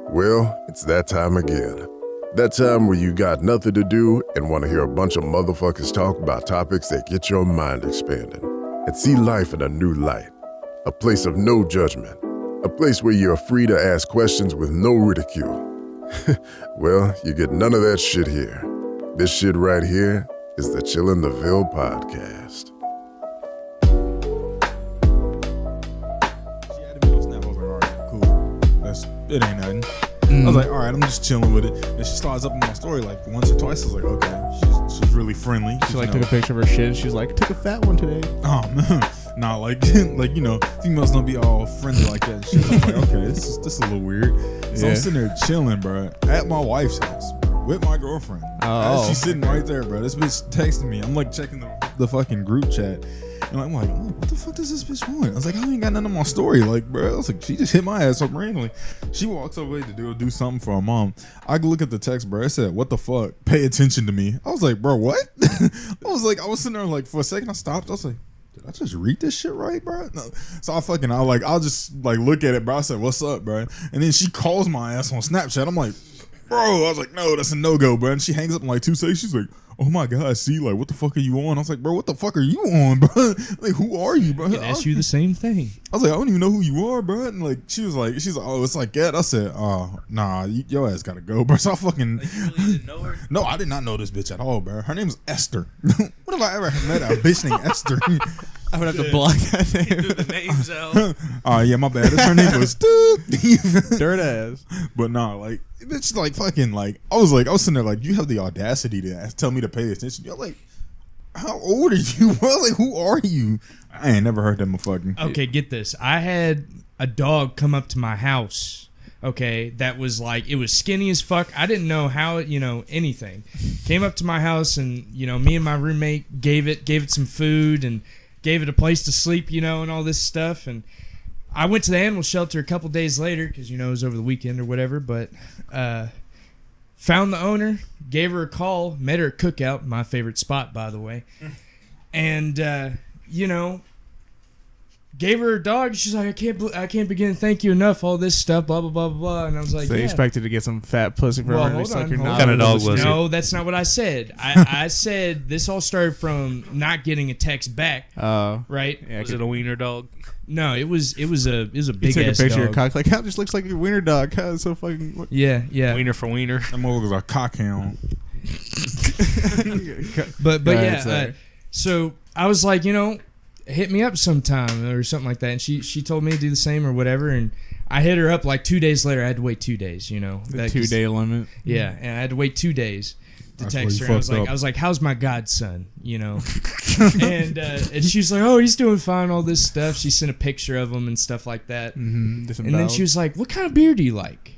Well, it's that time again. That time where you got nothing to do and want to hear a bunch of motherfuckers talk about topics that get your mind expanding and see life in a new light. A place of no judgment. A place where you're free to ask questions with no ridicule. Well, you get none of that shit here. This shit right here is the Chillin' the Ville podcast. She had a Ville snap. I was like, all right, cool. It ain't nothing. I was like, all right, I'm just chilling with it. And she slides up in my story like once or twice. I was like, okay, she's really friendly. She like took a picture of her shit. She's like, took a fat one today. Oh man, nah, like females don't be all friendly like that. Shit. I was like, okay, this is a little weird. So I'm sitting there chilling, bro, at my wife's house, bro, with my girlfriend. Oh, she's sitting right there, bro. This bitch texting me. I'm like checking the fucking group chat. And I'm like, what the fuck does this bitch want? I was like, I ain't got nothing on my story. Like, bro, I was like, she just hit my ass up randomly. She walks over to do something for her mom. I look at the text, bro. It said, what the fuck? Pay attention to me. I was like, bro, what? I was sitting there like for a second. I stopped. I was like, did I just read this shit right, bro? No. So I'll just like look at it, bro. I said, what's up, bro? And then she calls my ass on Snapchat. I'm like, bro, I was like, no, that's a no-go, bro. And she hangs up in like 2 seconds. She's like, oh my God, see, like, what the fuck are you on? I was like, bro, what the fuck are you on, bro? Like, who are you, bro? I can ask you the same thing. I was like, I don't even know who you are, bro. And like, she's like, oh, it's like that. I said, oh, nah, your ass gotta go, bro. So I fucking. Like, you really didn't know her? No, I did not know this bitch at all, bro. Her name's Esther. When have I ever met a bitch named Esther? I would have to block that name. Do the names out. Oh, yeah, my bad. Her name was Dirt ass. But nah, like, bitch, like, fucking, like, I was sitting there, like, you have the audacity to tell me to pay attention. You're like, how old are you, bro? Like, who are you? I ain't never heard that motherfucking. Okay, get this. I had a dog come up to my house, okay, that was like, it was skinny as fuck. I didn't know how it, anything. Came up to my house and, me and my roommate gave it some food and gave it a place to sleep, and all this stuff. And I went to the animal shelter a couple days later because, it was over the weekend or whatever, but found the owner, gave her a call, met her at Cookout, my favorite spot, by the way. And, gave her a dog. She's like, I can't begin to thank you enough, all this stuff, blah, blah, blah, blah, blah. And I was like, so you expected to get some fat pussy from her? Hold on. What kind of dog was it? No, that's not what I said. I said this all started from not getting a text back. Oh. Right? Yeah, was it a wiener dog? No, it was a big ass dog. You took a picture of your cock, like, how it just looks like a wiener dog. How it's so fucking... What? Yeah. Wiener for wiener. That motherfucker's a cockhound. but yeah, so I was like, hit me up sometime or something like that. And she told me to do the same or whatever. And I hit her up like 2 days later. I had to wait 2 days, The 2-day limit. Yeah. And I had to wait 2 days to text her. I was like, how's my godson? And she's like, oh, he's doing fine, all this stuff. She sent a picture of him and stuff like that. Mm-hmm. And then she was like, what kind of beer do you like?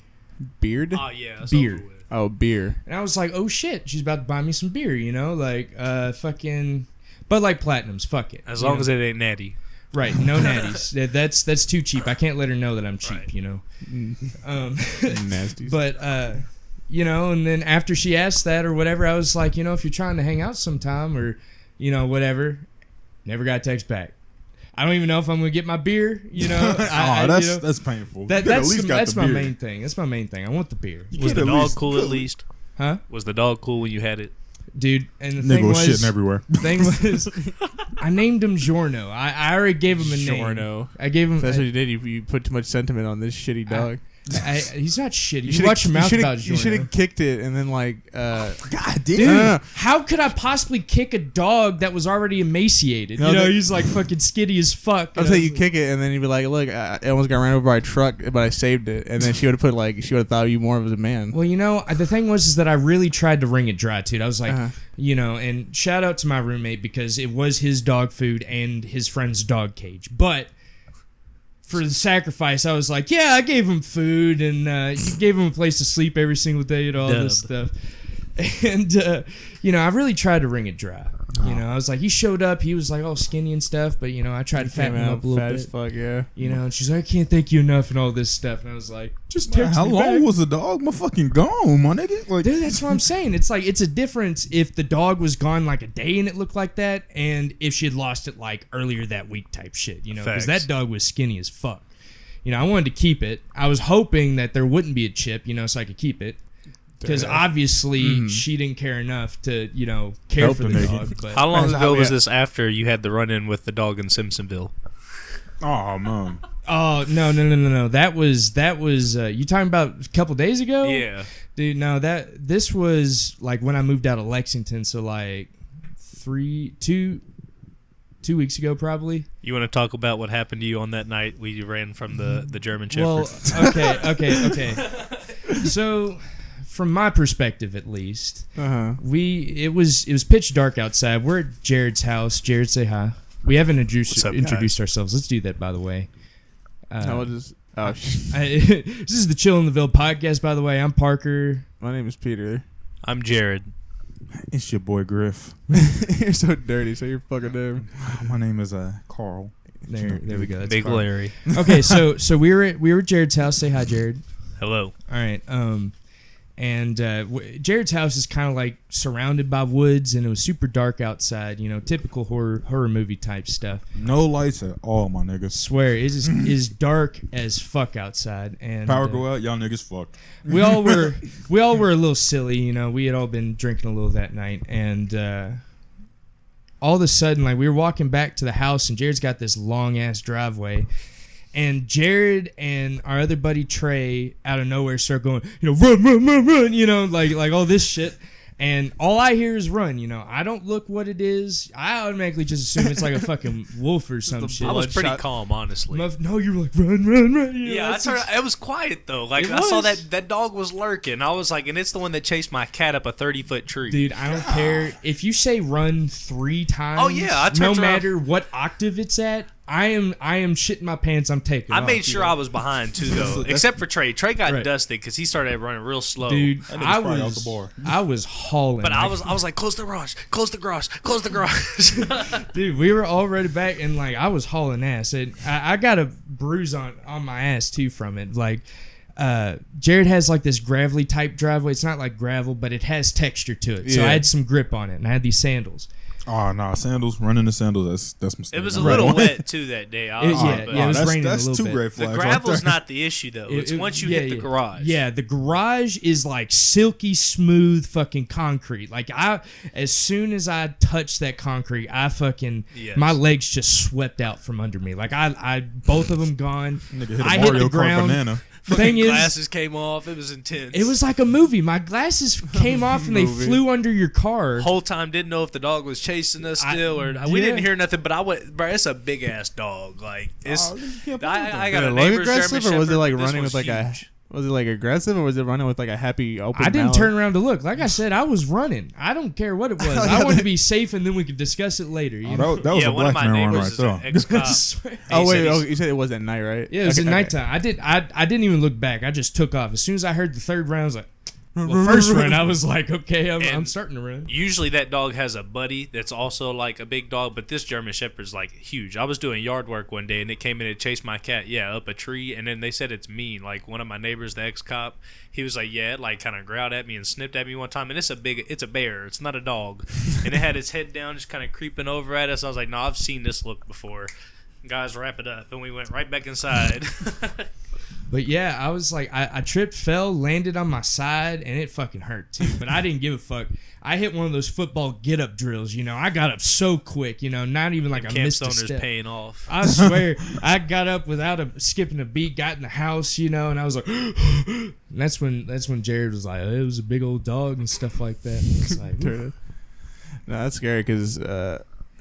Beard? Oh, yeah. Beer. Oh, beer. And I was like, oh shit, she's about to buy me some beer, like fucking Bud Light Platinums, fuck it. As long as it ain't natty. Right, no natties. That's too cheap. I can't let her know that I'm cheap, right. Nasties. But and then after she asked that or whatever, I was like, if you're trying to hang out sometime or whatever, never got a text back. I don't even know if I'm gonna get my beer. That's painful. That's my main thing. That's my main thing. I want the beer. Was the dog cool at least? Huh? Was the dog cool when you had it? Dude, and the thing was shitting everywhere. The thing was, I named him Giorno. I already gave him a name. Giorno. I gave him. That's what you did. You put too much sentiment on this shitty dog. He's not shitty. You watch your mouth about Giorno. You should have kicked it and then like. God damn. Dude, how could I possibly kick a dog that was already emaciated? He's like fucking skinny as fuck. I'll tell you, kick it and then you'd be like, look, I almost got ran over by a truck, but I saved it. And then she would have thought you more of a man. Well, the thing was that I really tried to wring it dry, dude. I was like, and shout out to my roommate because it was his dog food and his friend's dog cage, but. For the sacrifice, I was like, yeah, I gave him food and you gave him a place to sleep every single day and all this stuff. And, I really tried to wring it dry. I was like, he showed up. He was like all skinny and stuff. But, I tried to fatten him up a little bit. Fat as fuck, yeah. And she's like, I can't thank you enough and all this stuff. And I was like, just text me back. How long was the dog? My fucking gone, my nigga. Like, dude, that's what I'm saying. It's like, it's a difference if the dog was gone like a day and it looked like that and if she had lost it like earlier that week type shit, because that dog was skinny as fuck. I wanted to keep it. I was hoping that there wouldn't be a chip, so I could keep it. Because obviously she didn't care enough to, care Help for the the nigga. dog. But How long ago was yeah. this after you had the run-in with the dog in Simpsonville? Oh man. Oh no! That was you talking about a couple days ago? Yeah. Dude. No, this was like when I moved out of Lexington, so like 2 weeks ago probably. You want to talk about what happened to you on that night we ran from the German Shepherd? Well, okay. So, from my perspective at least, it was pitch dark outside. We're at Jared's house. Jared, say hi. We haven't introduced ourselves. Let's do that, by the way. This This is the Chill in the Ville podcast, by the way. I'm Parker. My name is Peter. I'm Jared. It's your boy Griff. You're so dirty. Say your fucking name. My name is Carl. There we go. That's Big Carl. Larry. Okay, so we were at Jared's house. Say hi, Jared. Hello. All right. And Jared's house is kind of like surrounded by woods, and it was super dark outside. Typical horror movie type stuff. No lights at all, my niggas. Swear, it is dark as fuck outside. And Power go out, y'all niggas fucked. we all were a little silly. We had all been drinking a little that night, and all of a sudden, like we were walking back to the house, and Jared's got this long ass driveway. And Jared and our other buddy Trey out of nowhere start going, run, like all this shit. And all I hear is run, I don't look what it is. I automatically just assume it's like a fucking wolf or some shit. I was pretty calm, honestly. No, you were like, run. Yeah, it was quiet, though. Like, I saw that dog was lurking. I was like, and it's the one that chased my cat up a 30-foot tree. Dude, I don't care. If you say run 3 times, Oh, yeah, I no turned around. matter what octave it's at, I am shitting my pants. I'm taking I off, made sure I was behind, too, though. Except for Trey. Trey got Right. dusted because he started running real slow. Dude, That nigga's probably out the bar. I was hauling. But I was like, close the garage. Dude, we were already back, and like I was hauling ass. And I got a bruise on my ass too from it. Like, Jared has like this gravelly type driveway. It's not like gravel, but it has texture to it. So Yeah. I had some grip on it, and I had these sandals. Oh no, sandals, running the sandals, that's mistake. It was a little wet, too, that day. It was raining that's a little two bit. great The flags. gravel's right there. not the issue, though. It's once you hit the garage. Yeah, the garage is like silky smooth fucking concrete. Like as soon as I touched that concrete, Yes. my legs just swept out from under me. Like I both of them gone. Nigga hit a I Mario hit the Kart ground. banana. The thing is, Glasses came off. It was intense. it was like a movie. My glasses came off and they flew under your car. Whole time didn't know if the dog was chasing us still or we didn't hear nothing. But I went, bro. It's a big ass dog. Like it's. I got a Did it look neighbor's aggressive, German or was it Shepherd, like but this running was with like huge. was it like aggressive, or was it running with like a happy open? I didn't mouth? turn around to look. Like I said, I was running. I don't care what it was. I wanted to be safe, and then we could discuss it later. You know? That was Yeah, a one of black my man run neighbors right is there. an ex-cop. Oh wait, He said you said it was at night, right? Yeah, it was Okay, at okay. nighttime. I didn't even look back. I just took off. As soon as I heard the third round, I was like, well, first run, I was like, okay, I'm starting to run. Usually that dog has a buddy that's also like a big dog, but this German Shepherd's like huge. I was doing yard work one day and it came in and chased my cat, up a tree, and then they said it's mean. Like one of my neighbors, the ex-cop, he was like, it like kind of growled at me and snipped at me one time, and it's a bear, it's not a dog. And it had its head down just kind of creeping over at us. I was like, no, I've seen this look before. Guys, wrap it up. And we went right back inside. But yeah, I was like, I tripped, fell, landed on my side, and it fucking hurt too. But I didn't give a fuck. I hit one of those football get-up drills, I got up so quick, not even like I Camp missed a Stoner's step. paying off. I swear, I got up without skipping a beat, got in the house, and I was like, and that's when Jared was like, it was a big old dog and stuff like that. And it's like, No, that's scary because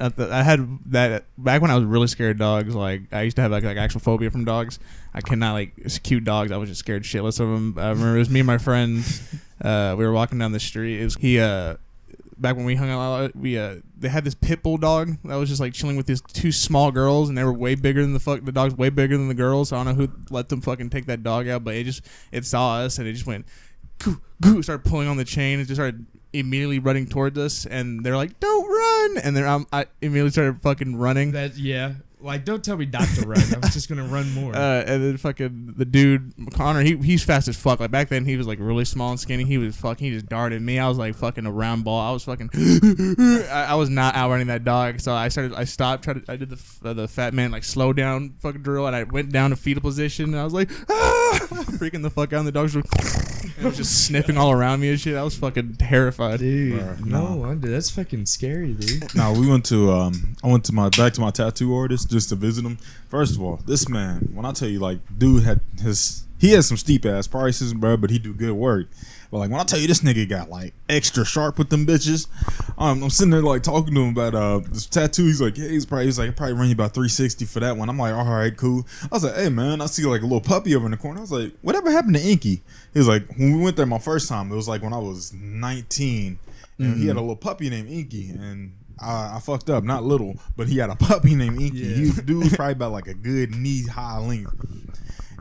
I had that back when I was really scared of dogs. Like I used to have like actual phobia from dogs. I cannot like cute dogs. I was just scared shitless of them. I remember it was me and my friend. We were walking down the street. It was back when we hung out a lot. They had this pit bull dog that was just like chilling with these two small girls, and they were way bigger than the dog's way bigger than the girls. So I don't know who let them fucking take that dog out, but it saw us and it just went goo goo, started pulling on the chain and just started immediately running towards us, and they're like, don't run, and then I immediately started fucking running. Like, don't tell me not to run. I'm just gonna run more. And then fucking the dude Connor, he's fast as fuck. Like back then he was like really small and skinny. He just darted me. I was like fucking a round ball. I was fucking I was not outrunning that dog. So I stopped. I did the fat man like slow down fucking drill, and I went down to fetal position, and I was like freaking the fuck out. And the dogs were just sniffing all around me and shit. I was fucking terrified, dude. No wonder, that's fucking scary, dude. No, we went to I went to back to my tattoo artist just to visit him. First of all, this man, when I tell you, like, dude he has some steep ass prices, bro, but he do good work. But like when I tell you, this nigga got like extra sharp with them bitches. I'm sitting there like talking to him about this tattoo. He's like, yeah, he's probably run you about $360 for that one. I'm like, all right, cool. I was like, hey man, I see like a little puppy over in the corner. I was like, whatever happened to Inky? He was like, when we went there my first time, it was like when I was 19, and he had a little puppy named Inky, and I fucked up, not little, but he had a puppy named Inky. Yeah. Dude was probably about like a good knee high length.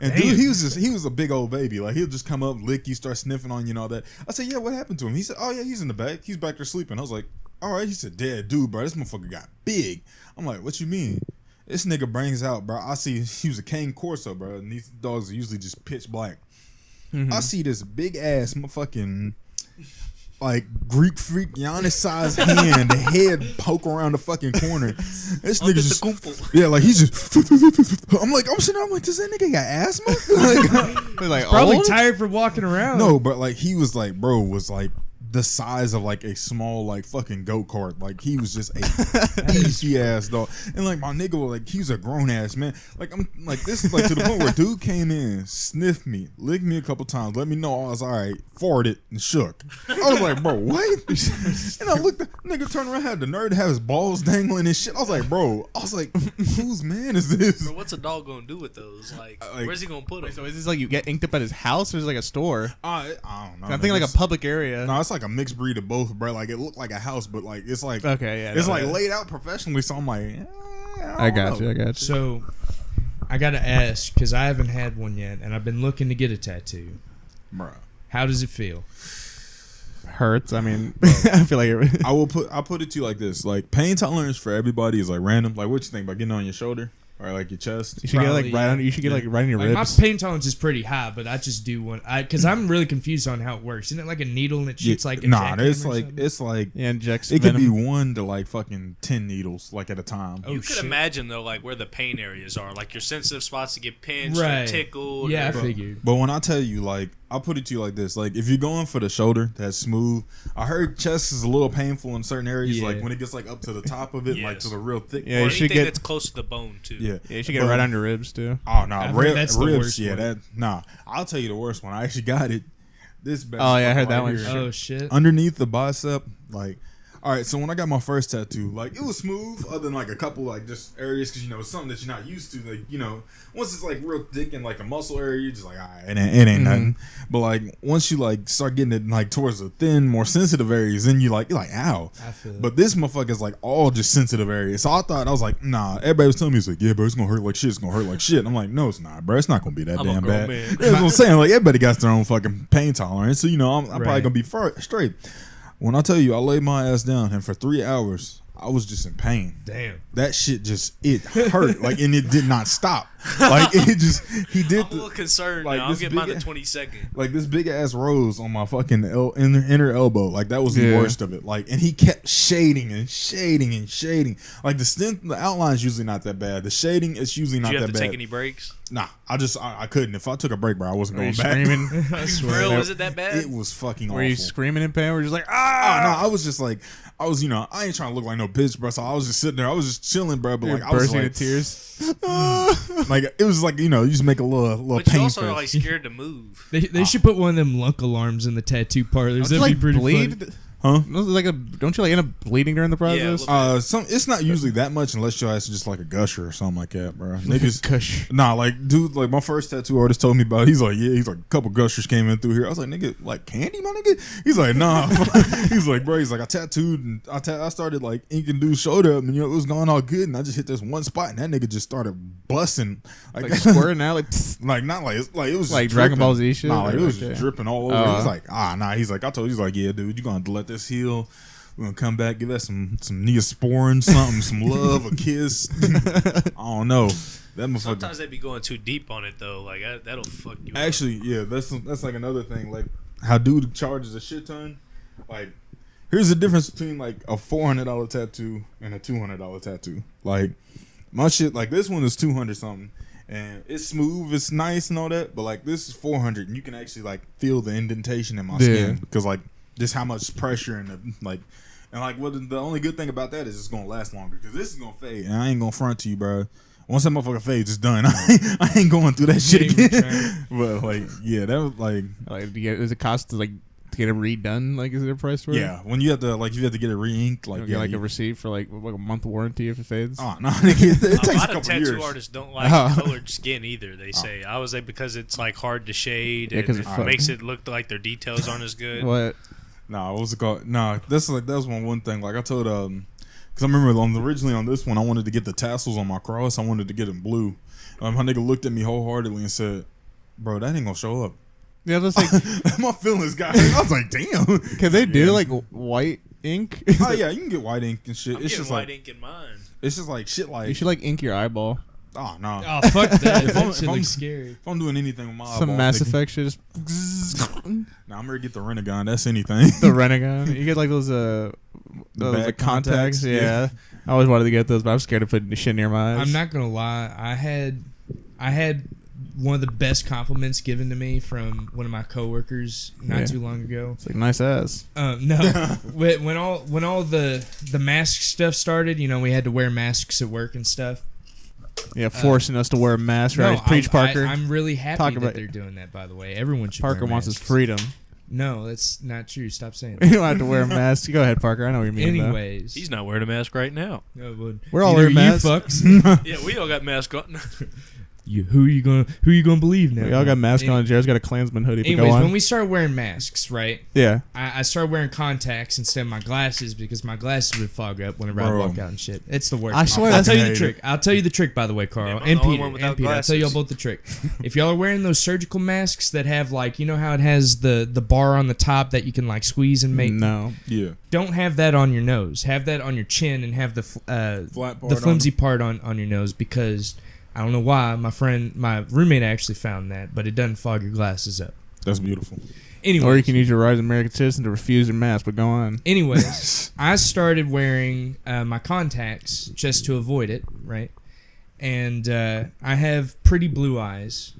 And damn. Dude, he was a big old baby. Like, he'll just come up, lick you, start sniffing on you and all that. I said, yeah, what happened to him? He said, oh yeah, he's in the back. He's back there sleeping. I was like, all right. He said, dead dude, bro. This motherfucker got big. I'm like, what you mean? This nigga brings out, bro. I see he was a cane corso, bro, and these dogs are usually just pitch black. Mm-hmm. I see this big ass motherfucking like Greek freak Giannis sized hand, the head poke around the fucking corner. This nigga just like he's just. I'm sitting there, I'm like, does that nigga got asthma? Like probably tired from walking around. No, but like he was like, bro, was like the size of like a small like fucking go-kart. Like he was just a beefy ass dog. And like my nigga was like, he was a grown ass man. Like I'm like this like to the point where dude came in, sniffed me, licked me a couple times, let me know I was alright, farted and shook. I was like, bro, what? And I looked, nigga turned around, had the nerve to have his balls dangling and shit. I was like, bro, whose man is this? Bro, what's a dog gonna do with those? Like where's he gonna put them? So is this like you get inked up at his house, or is it like a store? I don't know. I'm thinking like a public area. No, it's like a mixed breed of both, bro. Like it looked like a house, but like it's like okay, yeah, it's like laid out professionally. So I'm like, I got you. So I gotta ask, because I haven't had one yet, and I've been looking to get a tattoo. Bro, how does it feel? Hurts. I mean, I feel like I'll put it to you like this: like pain tolerance for everybody is like random. Like what you think about getting on your shoulder? Or like your chest. You should get like right on. You should get like right in your ribs. My pain tolerance is pretty high, but I just do one. Because I'm really confused on how it works. Isn't it like a needle and it shoots like a it's like injects. It could be 1 to like fucking 10 needles like at a time. You could imagine though, like where the pain areas are, like your sensitive spots to get pinched, or tickled. Yeah, I figured. But when I tell you, like, I'll put it to you like this: like if you're going for the shoulder, that's smooth. I heard chest is a little painful in certain areas, like when it gets like up to the top of it, like to the real thick. Yeah, or anything that's close to the bone too. Yeah, you should get it right on your ribs too. Oh no, ribs. Yeah, I'll tell you the worst one. I actually got it. This. Oh yeah, I heard that one. Oh shit. Underneath the bicep, like. All right, so when I got my first tattoo, like it was smooth, other than like a couple like just areas, because it's something that you're not used to. Like once it's like real thick in like a muscle area, you're just like, all right, it ain't nothing. But like once you like start getting it like towards the thin, more sensitive areas, then you're like, ow. I feel it. But this motherfucker is like all just sensitive areas. So I was like, nah. Everybody was telling me, it's like, yeah, bro, it's gonna hurt like shit. It's gonna hurt like shit. And I'm like, no, it's not, bro. It's not gonna be that damn bad. That's what I'm saying. Like everybody got their own fucking pain tolerance, so I'm probably gonna be straight. When I tell you, I laid my ass down, and for 3 hours, I was just in pain. Damn. That shit it hurt, like, and it did not stop. Like, he did. I'm a little concerned like, now. I'm getting mine in 20 seconds. Like, this big ass rose on my fucking inner elbow. Like, that was the worst of it. Like, and he kept shading and shading and shading. Like, the outline's usually not that bad. The shading is usually not that bad. Did you have to take any breaks? Nah, I couldn't. If I took a break, bro, I wasn't going back. Screaming? Was it that bad? It was fucking awful. Were you screaming in pain? Were you just like, ah? No, I was just like, I ain't trying to look like no bitch, bro. So I was just sitting there. I was just chilling, bro. But like, I was bursting like, into tears. Like it was like you just make a little but pain. You also are like scared to move. They should put one of them lunk alarms in the tattoo parlors. That'd be pretty fun. Huh? Don't you like end up bleeding during the process? Yeah, it's not usually that much unless your ass is just like a gusher or something like that, bro. Niggas, gush. Nah, like dude, like my first tattoo artist told me about. He's like, a couple gushers came in through here. I was like, nigga, like candy, my nigga. He's like, nah. He's like, bro. He's like, I tattooed and I started like inking dude's shoulder up, and it was going all good, and I just hit this one spot, and that nigga just started busting, like squirting out, like not like it was like Dragon Ball Z shit. Nah, like it was just dripping all over. He's like, nah. He's like, I told you, he's like, yeah, dude, you gonna have to let this heal. We're gonna come back, give that some Neosporin, something, some love, a kiss. I don't know. That motherfucker. Sometimes they be going too deep on it though. Like that'll fuck you. Actually, yeah, that's like another thing. Like how dude charges a shit ton. Like here's the difference between like a $400 tattoo and a $200 tattoo. Like my shit, like this one is 200 something. And it's smooth, it's nice and all that, but like this is 400, and you can actually like feel the indentation in my skin because like just how much pressure and the only good thing about that is it's gonna last longer because this is gonna fade, and I ain't gonna front to you, bro. Once that motherfucker fades, it's done. I ain't going through that shit again. But like, yeah, that was like does it cost to like to get it redone? Like, is there a price for it? Yeah, when you have to get it re-inked, like get like a receipt for like a month warranty if it fades. Oh no, it takes a lot a couple of tattoo years. artists don't like colored skin either. They say I was like because it's like hard to shade and it makes it look like their details aren't as good. What? No, what was it called? No, that's like that was one thing. Like I told because I remember originally on this one I wanted to get the tassels on my cross. I wanted to get them blue. My nigga looked at me wholeheartedly and said, "Bro, that ain't gonna show up." Yeah, that's like my feelings got hurt. I was like, "Damn." Can they do like white ink? Oh yeah, you can get white ink and shit. I'm it's getting just white like ink in mine. it's just like shit. Like you should like ink your eyeball. oh no. Oh fuck that! If That shit looks scary. If I'm doing anything with my Some eyeball, Mass nigga, Effect shit. Just Nah, I'm ready to get the Renegon. That's anything. the Renegon. You get like those bag like contacts. contacts? Yeah. I always wanted to get those, but I'm scared of putting the shit near my eyes. I'm not gonna lie. I had one of the best compliments given to me from one of my coworkers not too long ago. It's like nice ass. No, when all the mask stuff started, you know, we had to wear masks at work and stuff. Yeah, forcing us to wear a mask, right? No, Preach, Parker. I'm really happy that about- they're doing that. By the way, everyone should. Parker wear wants his masks. freedom. No, that's not true. Stop saying You that. don't have to wear a mask. Go ahead, Parker. I know what you mean. Anyways, He's not wearing a mask right now. No, but We're all either wearing masks. You fucks. Yeah, we all got masks on. Who you gonna believe now? We all got masks on. Jared's got a Klansman hoodie. Anyways, go on. when we started wearing masks, right? Yeah. I started wearing contacts instead of my glasses because my glasses would fog up whenever I walk out and shit. It's the worst. I swear I'll that's tell you the hated. trick. I'll tell you the trick, by the way, Carl. Yeah, I'm and the only Peter. one without And Peter. I'll tell you all glasses. both the trick. If y'all are wearing those surgical masks that have like, you know how it has the bar on the top that you can like squeeze and make. No. Yeah. Don't have that on your nose. Have that on your chin and have the Flat part the flimsy on part on your nose because I don't know why my roommate actually found that, but it doesn't fog your glasses up. That's beautiful. Anyway, Or you can use your right as American citizen to refuse your mask, but go on. Anyways, I started wearing my contacts just to avoid it, right? And I have pretty blue eyes.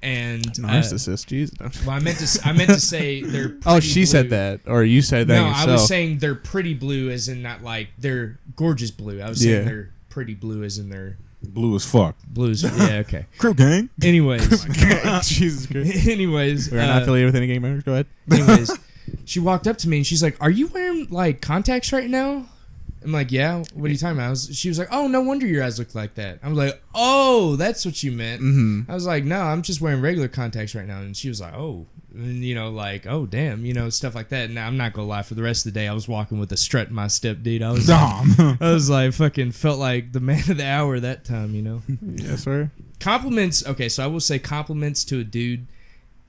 And Narcissist, Jesus. well, I meant to say they're. Pretty Oh, she blue. said that, or you said that No, yourself. I was saying they're pretty blue, as in not like they're gorgeous blue. I was saying Yeah. they're pretty blue, as in they're Blue as fuck. blues. Yeah, okay. Crip gang. Anyways, Jesus Christ. anyways, We're not affiliated with any gang members. Go ahead. anyways, she walked up to me and she's like, "Are you wearing like contacts right now?" I'm like, "Yeah." What are you talking about? She was like, "Oh, no wonder your eyes look like that." I was like, "Oh, that's what you meant." Mm-hmm. I was like, "No, I'm just wearing regular contacts right now." And she was like, "Oh," and, you know, like, "Oh, damn," you know, stuff like that. And I'm not gonna lie, for the rest of the day, I was walking with a strut in my step, dude. I was, Dom. I was like, fucking felt like the man of the hour that time, you know. Yes, sir. Compliments. Okay, so I will say compliments to a dude.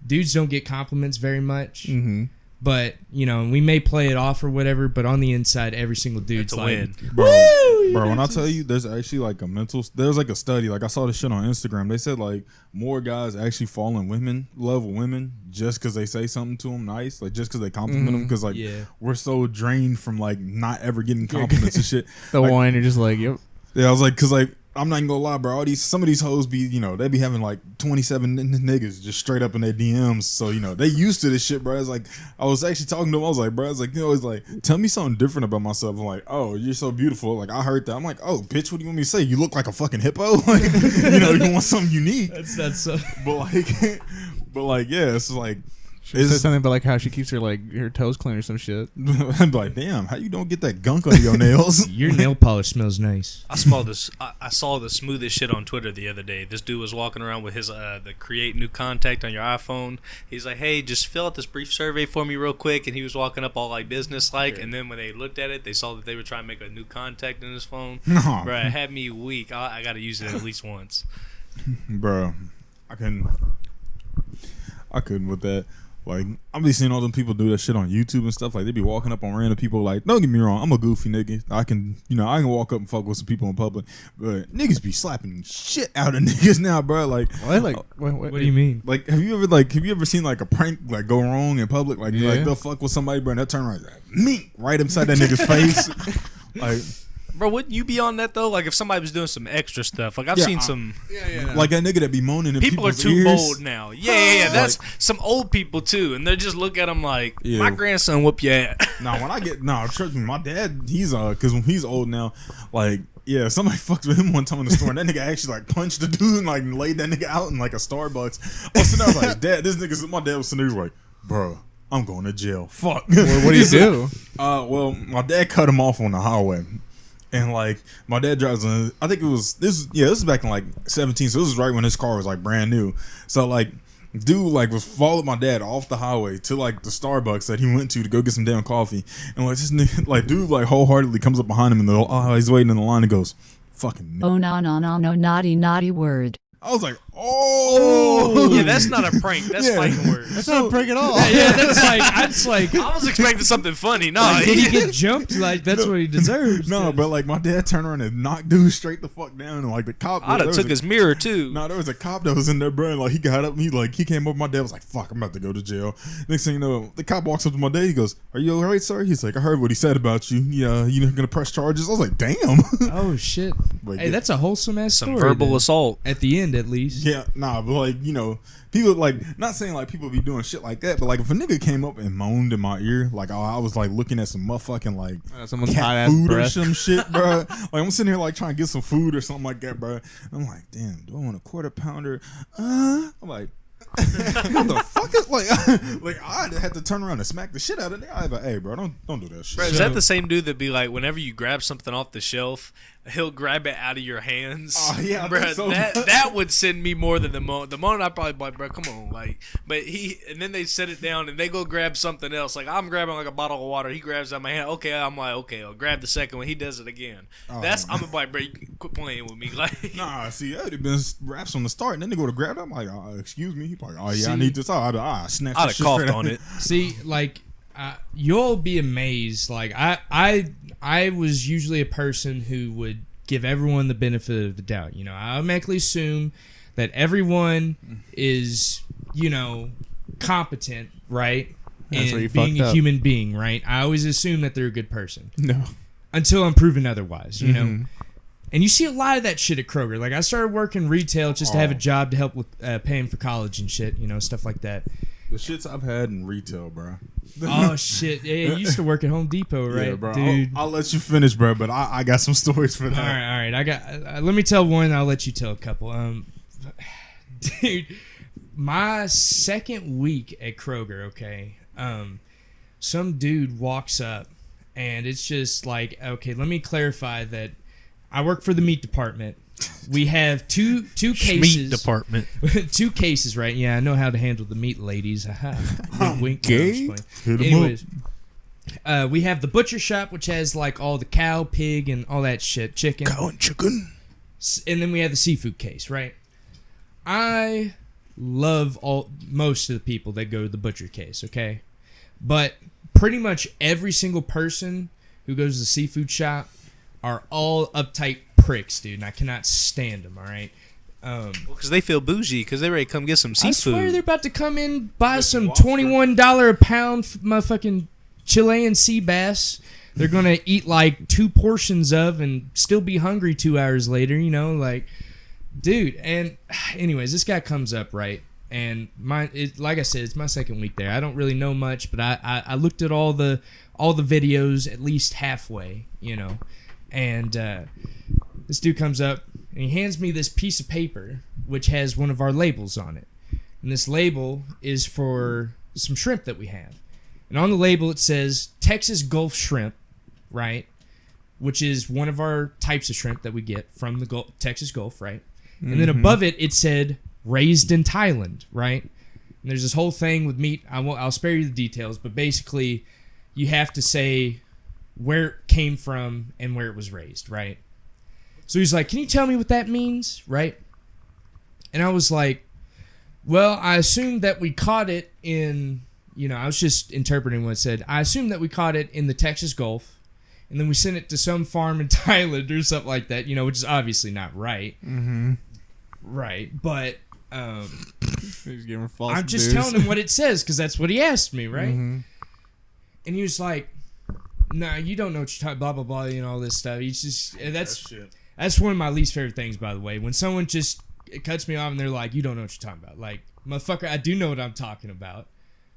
Dudes don't get compliments very much. Mm-hmm. But, you know, we may play it off or whatever, but on the inside, every single dude's It's a like, win. Bro, when I tell you, there's actually like there's like a study, like I saw this shit on Instagram. They said like more guys actually fall in love with women just because they say something to them nice, like just because they compliment them, because like Yeah. we're so drained from like not ever getting compliments and shit. The Like, one, you're just like, yep. yeah, I was like, because like I'm not even gonna lie, bro. Some of these hoes be, you know, they be having like 27 niggas just straight up in their DMs. So, you know, they used to this shit, bro. It's like, I was actually talking to them. I was like, bro, it's like, you know, it's like, tell me something different about myself. I'm like, oh, you're so beautiful. Like, I heard that. I'm like, oh, bitch, what do you want me to say? You look like a fucking hippo? Like, you know, you want something unique. that's so. But like, yeah, it's like, She said something about like how she keeps her toes clean or some shit. I'm like, damn, how you don't get that gunk on your nails? Your nail polish smells nice. I saw the smoothest shit on Twitter the other day. This dude was walking around with his the create new contact on your iPhone. He's like, hey, just fill out this brief survey for me real quick. And he was walking up all like business like. And then when they looked at it, they saw that they were trying to make a new contact in his phone. No. Bro, it had me weak. I got to use it at least once. Bro, I couldn't with that. Like, I be seeing all them people do that shit on YouTube and stuff. Like, they be walking up on random people. Like, don't get me wrong, I'm a goofy nigga. I can walk up and fuck with some people in public. But niggas be slapping shit out of niggas now, bro. Like, what? Like, what do you mean? Like, have you ever seen like a prank like go wrong in public? Like, like they'll fuck with somebody, bro, and they'll turn right inside that nigga's face. Like. Bro, wouldn't you be on that though? Like if somebody was doing some extra stuff, like I've seen some, like that nigga that be moaning in people are people's too ears. bold now. Yeah. That's some old people too, and they just look at them like, my grandson whoop your ass. Trust me, my dad, he's because when he's old now, like somebody fucked with him one time in the store, and that nigga actually like punched the dude and like laid that nigga out in like a Starbucks. I was sitting there like, Dad, my dad was sitting there like, bro, I'm going to jail. Fuck. Well, what do you do? Well, my dad cut him off on the highway. And like my dad drives on, I think it was this is back in like 17, so this was right when his car was like brand new. So like dude like was followed my dad off the highway to like the Starbucks that he went to go get some damn coffee. And like this nigga, like dude like wholeheartedly comes up behind him and he's waiting in the line and goes, fucking oh no, naughty word. I was like, oh yeah, that's not a prank. That's fighting words. That's not a prank at all. That's like. I was expecting something funny. No, like, did he get jumped? Like that's what he deserves. No, but like my dad turned around and knocked dude straight the fuck down, and like the cop. I'd have took his mirror too. No, there was a cop that was in there, bro. And like he got up, and he came over. My dad was like, "Fuck, I'm about to go to jail." Next thing you know, the cop walks up to my dad. He goes, "Are you all right, sir?" He's like, "I heard what he said about you. Yeah, you gonna press charges?" I was like, "Damn." Oh shit. But, hey, that's a wholesome ass story. Some verbal then. assault At the end, at least. Yeah, nah, but like people like not saying like people be doing shit like that, but like if a nigga came up and moaned in my ear, like I was like looking at some motherfucking like someone's cat food or some shit, bro. Like I'm sitting here like trying to get some food or something like that, bro. I'm like, damn, do I want a quarter pounder? I'm like, what the fuck is like I had to turn around and smack the shit out of it. I was like, hey, bro, don't do that shit. Bro, is that the same dude that be like, whenever you grab something off the shelf, he'll grab it out of your hands? Oh yeah, bro, so. that would send me more than the moment. The moment I probably be like, bro, come on, like. But and then they set it down and they go grab something else. Like I'm grabbing like a bottle of water, he grabs it out of my hand. Okay, I'm like, okay, I'll grab the second one. He does it again. I'm gonna be like, bro, you can quit playing with me, like. Nah, see, it would have been raps from the start, and then they go to grab it. I'm like, excuse me. He like, oh yeah, I need this. I'd have coughed on it. See, like, you'll be amazed. Like, I was usually a person who would give everyone the benefit of the doubt. You know, I automatically assume that everyone is, competent, right? And being a human being, right? I always assume that they're a good person. No. Until I'm proven otherwise, you know? And you see a lot of that shit at Kroger. Like, I started working retail just to have a job to help with paying for college and shit, stuff like that. The shits I've had in retail, bro. Oh, shit. Yeah, you used to work at Home Depot, right? Yeah, bro. Dude. I'll let you finish, bro, but I got some stories for that. All right. I got. Let me tell one, I'll let you tell a couple. Dude, my second week at Kroger, okay, some dude walks up, and it's just like, okay, let me clarify that I work for the meat department. We have two cases. Meat department. 2 cases, right? Yeah, I know how to handle the meat, ladies. Wink. Okay. Anyways, we have the butcher shop, which has like all the cow, pig, and all that shit, chicken. Cow and chicken. And then we have the seafood case, right? I love most of the people that go to the butcher case, okay? But pretty much every single person who goes to the seafood shop are all uptight pricks, dude, and I cannot stand them, all right? Because they feel bougie, because they ready to come get some seafood. I swear they're about to come in, buy some $21 a pound motherfucking Chilean sea bass. They're going to eat like 2 portions of and still be hungry 2 hours later, like, dude. And anyways, this guy comes up, right? And like I said, it's my second week there. I don't really know much, but I looked at all the videos at least halfway, And this dude comes up and he hands me this piece of paper which has one of our labels on it. And this label is for some shrimp that we have. And on the label it says Texas Gulf shrimp, right? Which is one of our types of shrimp that we get from the Texas Gulf, right? Mm-hmm. And then above it said raised in Thailand, right? And there's this whole thing with meat. I'll spare you the details, but basically you have to say where it came from and where it was raised, right? So he's like, can you tell me what that means, right? And I was like, well, I assume that we caught it in I was just interpreting what it said. I assume that we caught it in the Texas Gulf, and then we sent it to some farm in Thailand or something like that, which is obviously not right. Mm-hmm. Right, but He's giving false I'm just news. telling him what it says because that's what he asked me, right? Mm-hmm. And he was like, "Nah, you don't know what you're talking, blah blah blah, all this stuff." He's just that's one of my least favorite things, by the way. When someone just cuts me off and they're like, "You don't know what you're talking about," like, motherfucker, I do know what I'm talking about.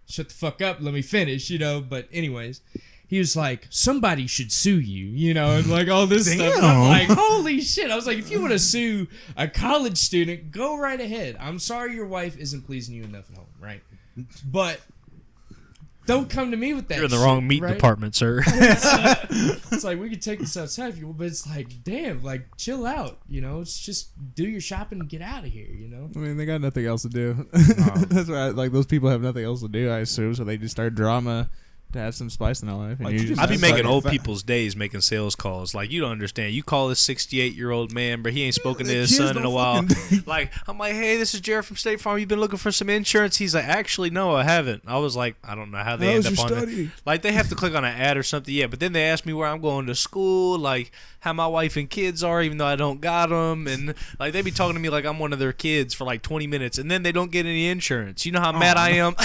Shut the fuck up, let me finish, But anyways, he was like, "Somebody should sue you," and like all this stuff. And I'm like, holy shit! I was like, if you want to sue a college student, go right ahead. I'm sorry your wife isn't pleasing you enough at home, right? But don't come to me with that. You're in the wrong meat right? department, sir. It's like, we could take this outside if you want, but it's like, damn, like, chill out, It's just do your shopping and get out of here, I mean, they got nothing else to do. That's why, those people have nothing else to do, I assume, so they just start drama to have some spice in their life. And I be making old people's days making sales calls. Like, you don't understand. You call this 68-year-old man, but he ain't spoken to his son in a while. Like, I'm like, "Hey, this is Jared from State Farm. You been looking for some insurance?" He's like, "Actually, no, I haven't." I was like, I don't know how they end up on it. Like, they have to click on an ad or something. Yeah, but then they ask me where I'm going to school, like how my wife and kids are, even though I don't got them. And like, they be talking to me like I'm one of their kids for like 20 minutes, and then they don't get any insurance. You know how mad I am?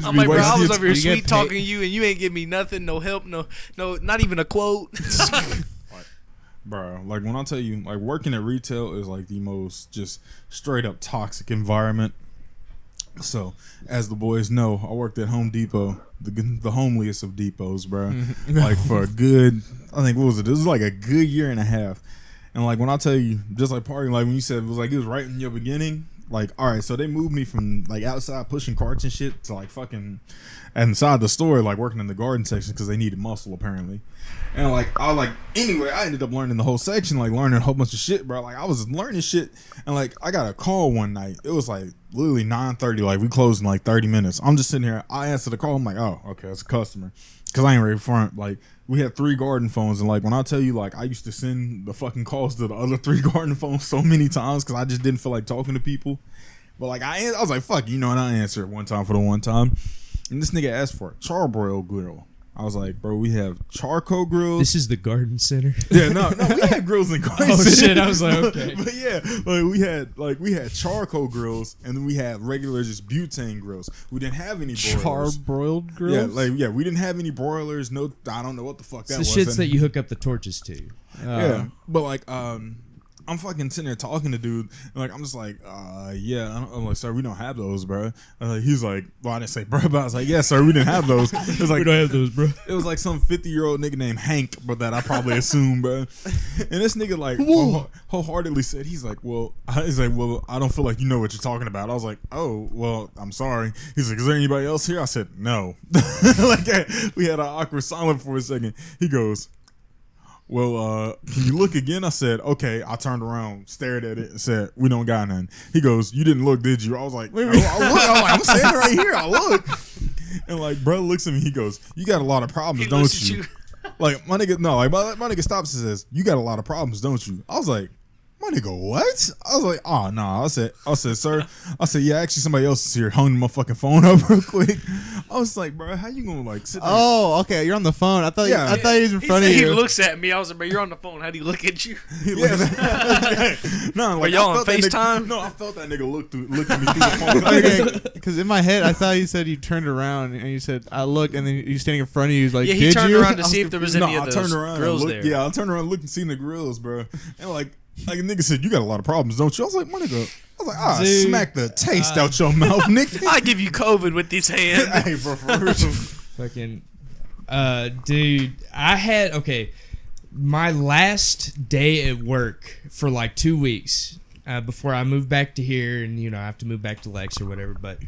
I'm like, bro, I was over here sweet talking to you, and you ain't give me nothing, no help, no, not even a quote. Bro, like, when I tell you, like, working at retail is like the most just straight up toxic environment. So, as the boys know, I worked at Home Depot, the homeliest of depots, bro. Like, for a good, I think, what was it? This was like a good year and a half. And like, when I tell you, just like partying, like when you said it was right in your beginning. Like, all right, so they moved me from like outside pushing carts and shit to like fucking inside the store, like working in the garden section because they needed muscle apparently. And like, I ended up learning the whole section, like learning a whole bunch of shit, bro. Like, I was learning shit, and like, I got a call one night. It was like literally 9:30, like we closed in like 30 minutes. I'm just sitting here. I answered the call. I'm like, oh, okay, it's a customer, because I ain't ready for it. Like, we had 3 garden phones, and like, when I tell you, like, I used to send the fucking calls to the other 3 garden phones so many times because I just didn't feel like talking to people. But like, I was like, fuck, and I answered it one time for the one time. And this nigga asked for a charbroil grill. I was like, bro, we have charcoal grills. This is the garden center. Yeah, no, we had grills in garden Oh center. shit, I was like, okay. But yeah, like we had charcoal grills, and then we had regular just butane grills. We didn't have any broilers. Charbroiled grills? We didn't have any broilers. No, I don't know what the fuck that it's was. the shits that you hook up the torches to. Yeah, but like, I'm fucking sitting there talking to dude, and like, I'm just like, yeah. I'm like, sir, we don't have those, bro. He's like, well, I didn't say bro, but I was like, yeah, sir, we didn't have those. It was like, We don't have those, bro. It was like some 50-year-old nigga named Hank, but that I probably assumed, bro. And this nigga like wholeheartedly said, he's like, well, I don't feel like you know what you're talking about. I was like, oh, well, I'm sorry. He's like, is there anybody else here? I said, no. Like, we had an awkward silence for a second. He goes, well, can you look again? I said, okay. I turned around, stared at it, and said, we don't got none. He goes, you didn't look, did you? I was like, no, I looked. I was like, I'm standing right here. I look. And like, bro looks at me. He goes, you got a lot of problems, don't you? Like, my nigga, no, like, my nigga stops and says, you got a lot of problems, don't you? I was like, my nigga, what? I was like, oh, no. I said, sir. I said, yeah, actually, somebody else is here. Hung my fucking phone up real quick. I was like, bro, how you gonna like sit there? Oh, okay. You're on the phone. I thought he was in front of you. He looks at me. I was like, bro, you're on the phone. How do you look at you? No, like, are y'all on FaceTime? No, I felt that nigga look at me through the phone. Because in my head, I thought you said you turned around and you said, I looked, and then you standing in front of you. He's like, yeah, he did turned you? around to see if there was any of those grills there. Yeah, I turned around, looked, and seen the grills, bro. And like a nigga said, you got a lot of problems, don't you? I was like, my nigga. I was like, Dude, smack the taste out your mouth, nigga. I give you COVID with these hands. Hey, bro, for real. Fucking, dude, my last day at work for like 2 weeks before I moved back to here, and I have to move back to Lex or whatever. But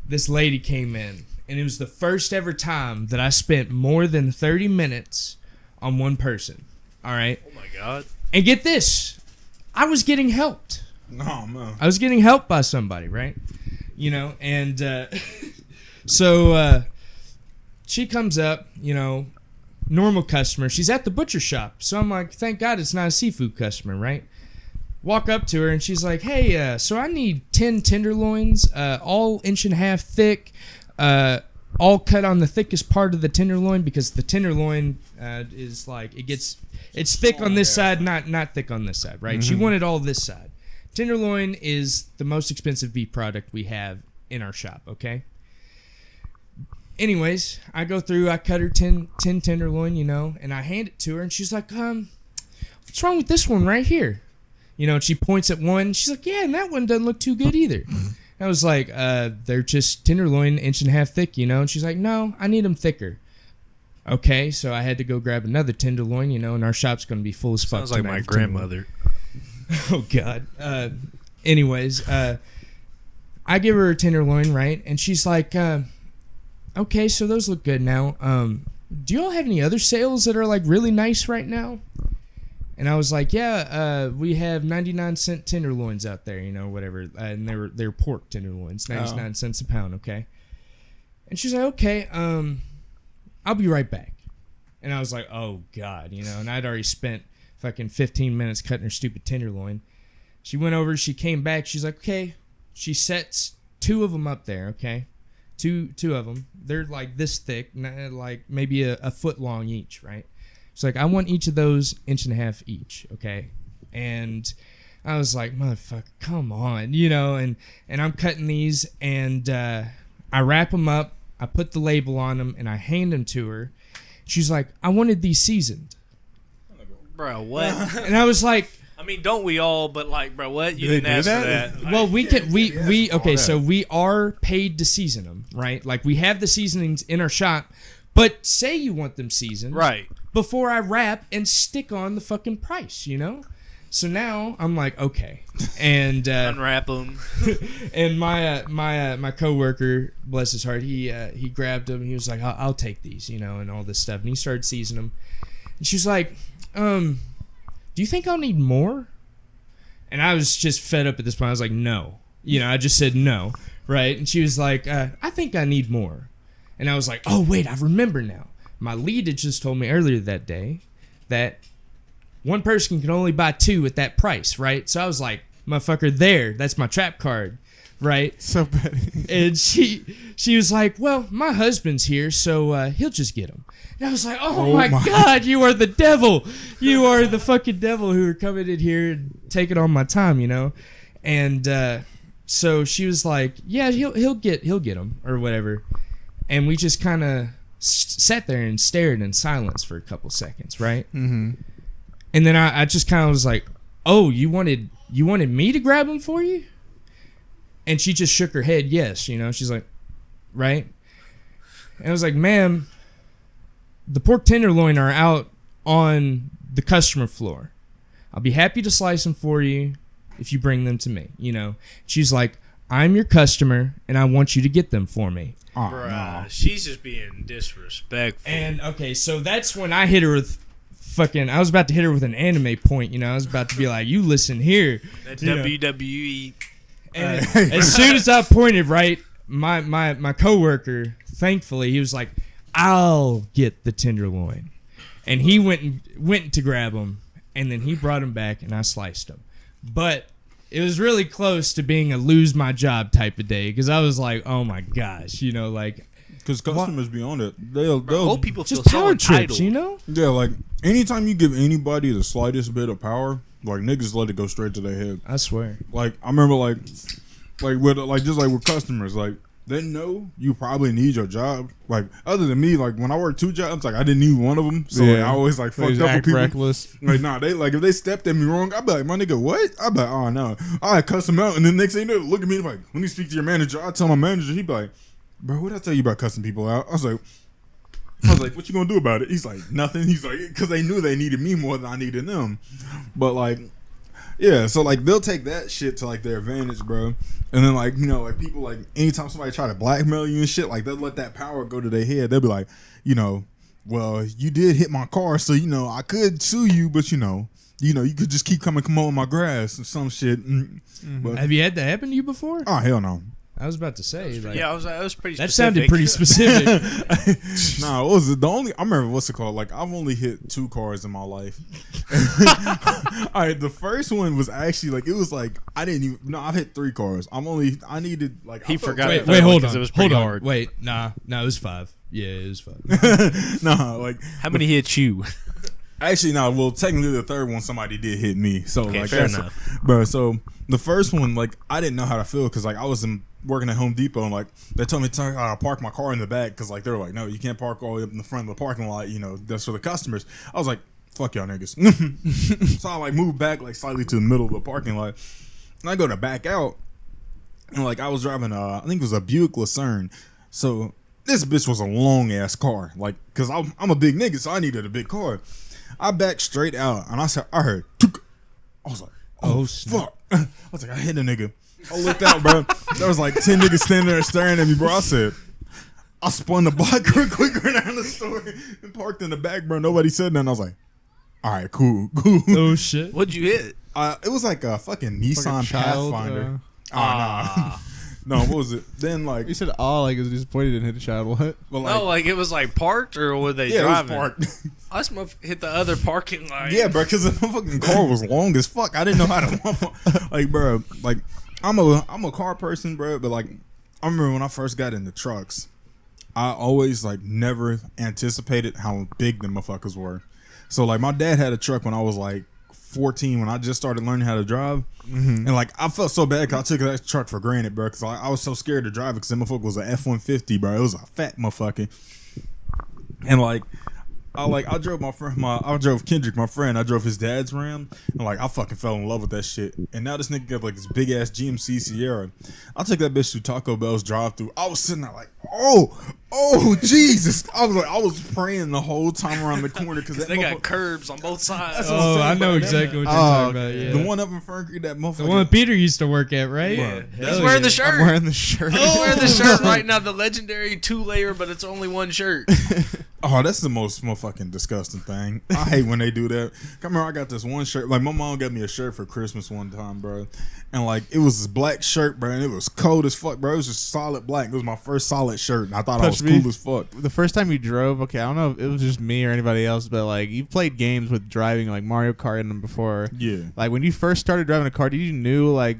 this lady came in, and it was the first ever time that I spent more than 30 minutes on one person. All right. Oh my god. And get this, I was getting helped. No, man. I was getting helped by somebody, right? And so she comes up, normal customer. She's at the butcher shop. So I'm like, thank God it's not a seafood customer, right? walk up to her and she's like, hey, so I need 10 tenderloins, all 1.5 inch thick, all cut on the thickest part of the tenderloin, because the tenderloin is like, it's thick on this side, not thick on this side, right? She wanted all this side. Tenderloin is the most expensive beef product we have in our shop, okay? Anyways, I go through, I cut her 10 tenderloin, and I hand it to her, and she's like, what's wrong with this one right here? And she points at one. She's like, yeah, and that one doesn't look too good either. I was like, they're just tenderloin, 1.5 inch thick, And she's like, no, I need them thicker. Okay, so I had to go grab another tenderloin, and our shop's going to be full as fuck. Sounds like my grandmother. Oh, God. Anyways, I give her a tenderloin, right? And she's like, okay, so those look good now. Do you all have any other sales that are like really nice right now? And I was like, yeah, we have 99-cent tenderloins out there, whatever. And they're pork tenderloins, 99 cents a pound, okay? And she's like, okay, I'll be right back. And I was like, oh, God, and I'd already spent fucking 15 minutes cutting her stupid tenderloin. She went over, she came back, she's like, okay. She sets 2 of them up there, okay? Two of them. They're like this thick, like maybe a foot long each, right? She's like, I want each of those 1.5 inch each, okay? And I was like, motherfucker, come on, and I'm cutting these, and I wrap them up, I put the label on them, and I hand them to her. She's like, I wanted these seasoned. Bro, what? And I was like, I mean, don't we all? But like, bro, what? You didn't ask for that. Well, okay, so we are paid to season them, right? Like, we have the seasonings in our shop, but say you want them seasoned, right? Before I wrap and stick on the fucking price, So now I'm like, okay, and unwrap them. And my coworker, bless his heart, he grabbed them. He was like, I'll take these, and all this stuff, and he started seasoning them. And she was like, do you think I'll need more? And I was just fed up at this point. I was like, no. I just said no, right? And she was like, I think I need more. And I was like, oh, wait, I remember now. My lead had just told me earlier that day that one person can only buy 2 at that price, right? So I was like, motherfucker, that's my trap card, right? So bad. And she was like, well, my husband's here, so he'll just get them. And I was like, oh my God, you are the devil. You are the fucking devil who are coming in here and taking all my time, And so she was like, yeah, he'll get them or whatever. And we just kind of sat there and stared in silence for a couple seconds, right? Mm-hmm. And then I just kind of was like, oh, you wanted me to grab them for you? And she just shook her head, yes, she's like, right? And I was like, ma'am, the pork tenderloin are out on the customer floor. I'll be happy to slice them for you if you bring them to me, She's like, I'm your customer, and I want you to get them for me. Oh, bruh, no. She's just being disrespectful. And, okay, so that's when I hit her with I was about to hit her with an anime point, I was about to be like, you listen here. That WWE. And as soon as I pointed, right, my coworker, thankfully, he was like, I'll get the tenderloin. And he went to grab them, and then he brought them back, and I sliced them. But it was really close to being a lose my job type of day, because I was like, oh my gosh, because customers be on it. They'll old people feel just so power entitled. trips, Yeah, like anytime you give anybody the slightest bit of power, like niggas let it go straight to their head. I swear. Like I remember, like with customers, like they know you probably need your job. Like other than me, like when I worked 2 jobs, like I didn't need one of them, so like, I always like fucked up with people. Reckless. Like nah, they like if they stepped at me wrong, I'd be like, my nigga, what? I'd be like, oh no, I cuss them out, and then next thing you know, look at me like, let me speak to your manager. I tell my manager, he'd be like, bro, what did I tell you about cussing people out? I was like, what you gonna do about it? He's like, nothing. He's like, because they knew they needed me more than I needed them. But like, yeah, so like they'll take that shit to like their advantage, bro. And then like, like people like anytime somebody try to blackmail you and shit, like they'll let that power go to their head. They'll be like, well, you did hit my car, so I could sue you, but you could just keep coming, come on my grass and some shit. But, have you had that happen to you before? Oh hell no. I was about to say. Like, Yeah, I was pretty. That specific. sounded pretty specific. Nah, what was it? The only I remember what's it called? Like I've only hit 2 cars in my life. All right, the first one was actually like it was like I didn't even. No, I've hit 3 cars. I needed like He I felt forgot bad. it. Wait, hold on. It was Hold pretty on. hard. Wait, no, it was 5. Yeah, it was 5. Nah, like How many hit you? actually no. Well, technically the third one somebody did hit me. So Okay, like fair that's enough. bro. So the first one like I didn't know how to feel because like I was working at Home Depot and like they told me to park my car in the back because like they were like no you can't park all the way up in the front of the parking lot, you know, that's for the customers. I was like fuck y'all niggas. So I like moved back like slightly to the middle of the parking lot and I go to back out and like I was driving I think it was a Buick Lucerne. So this bitch was a long ass car like because I'm a big nigga so I needed a big car. I backed straight out and I heard Tuk. I was like oh fuck. I was like I hit a nigga. I looked out, bro. There was like 10 niggas standing there staring at me, bro. I said, I spun the block real quick around the store and parked in the back, bro. Nobody said nothing. I was like, all right, cool. Oh shit. What'd you hit? It was like a fucking Nissan child, Pathfinder. Nah. No, what was it? Then like, You said all like it was disappointed and hit a child. What? well, No, like it was like parked or were they yeah, driving? it was parked. I just must hit the other parking lot. Yeah, bro, because the fucking car was long as fuck. I didn't know how to like, bro. Like, I'm a car person, bro. But like, I remember when I first got into trucks, I always like never anticipated how big the motherfuckers were. So like, my dad had a truck when I was like 14 when I just started learning how to drive, and like I felt so bad because I took that truck for granted, bro. Because I was so scared to drive it because that motherfucker was an F-150, bro. It was a fat motherfucker, and like. I drove Kendrick, my friend. I drove his dad's Ram, and like I fucking fell in love with that shit. And now this nigga got like this big ass GMC Sierra. I took that bitch through Taco Bell's drive-through. I was sitting there like, oh Jesus! I was praying the whole time around the corner because They got curbs on both sides. That's what I'm saying, I know bro. exactly what you're talking about. Yeah. The one up in Fern Creek, that motherfucker. The one Peter used to work at, right? Bro, He's wearing the shirt. I'm wearing the shirt. He's wearing the shirt right now. The legendary 2-layer, but it's only one shirt. Oh, that's the most motherfucking disgusting thing. I hate when they do that. Come here, I got this one shirt. Like my mom got me a shirt for Christmas one time, bro. And like it was this black shirt, bro, and it was cold as fuck, bro. It was just solid black. It was my first solid shirt, and I thought I was cool as fuck. The first time you drove, okay, I don't know if it was just me or anybody else, but like you've played games with driving like Mario Kart in them before. Yeah. Like when you first started driving a car, did you knew like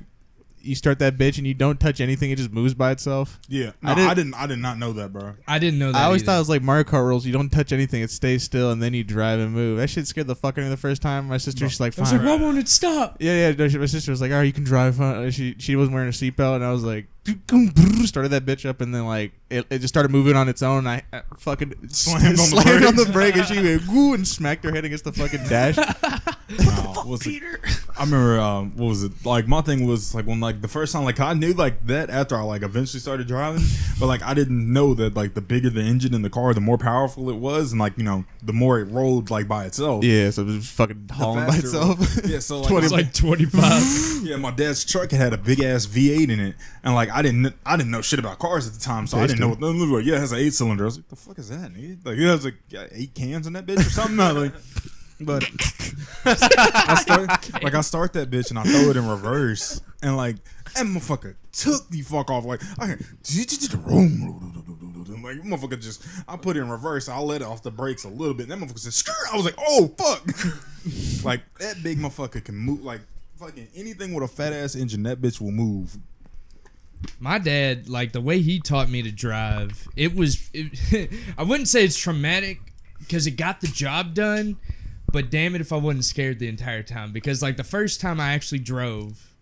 you start that bitch and you don't touch anything, it just moves by itself? Yeah. No, I did not know that, bro. I didn't know that. I always either. thought it was like Mario Kart rules. You don't touch anything, it stays still, and then you drive and move. That shit scared the fuck out of me the first time. My sister, she's like, I was fine. like, why won't it stop? Yeah. No, my sister was like, "Oh, you can drive." She wasn't wearing a seatbelt, and I was like, started that bitch up, and then like it just started moving on its own. I fucking Slammed on the brake, and she went woo and smacked her head against the fucking dash. Peter. I remember what was it? Like my thing was like when like the first time like I knew like that after I like eventually started driving, but like I didn't know that like the bigger the engine in the car, the more powerful it was, and like you know the more it rolled like by itself. Yeah, so it was fucking hauling by faster it itself. was. Yeah, so like, It was like 25. yeah, my dad's truck had a big ass V8 in it, and like I didn't know shit about cars at the time, so I didn't know what. Like, yeah, it has an 8-cylinder. I was like, the fuck is that, nigga? Like it has like 8 cans in that bitch or something. Like, but I start that bitch and I throw it in reverse, and like that motherfucker took the fuck off. Like I heard, like motherfucker just I put it in reverse. I let it off the brakes a little bit. That motherfucker said, "Skirt." I was like, "Oh fuck!" Like that big motherfucker can move. Like fucking anything with a fat ass engine, that bitch will move. My dad, like the way he taught me to drive, I wouldn't say it's traumatic because it got the job done, but damn it if I wasn't scared the entire time. Because like the first time I actually drove,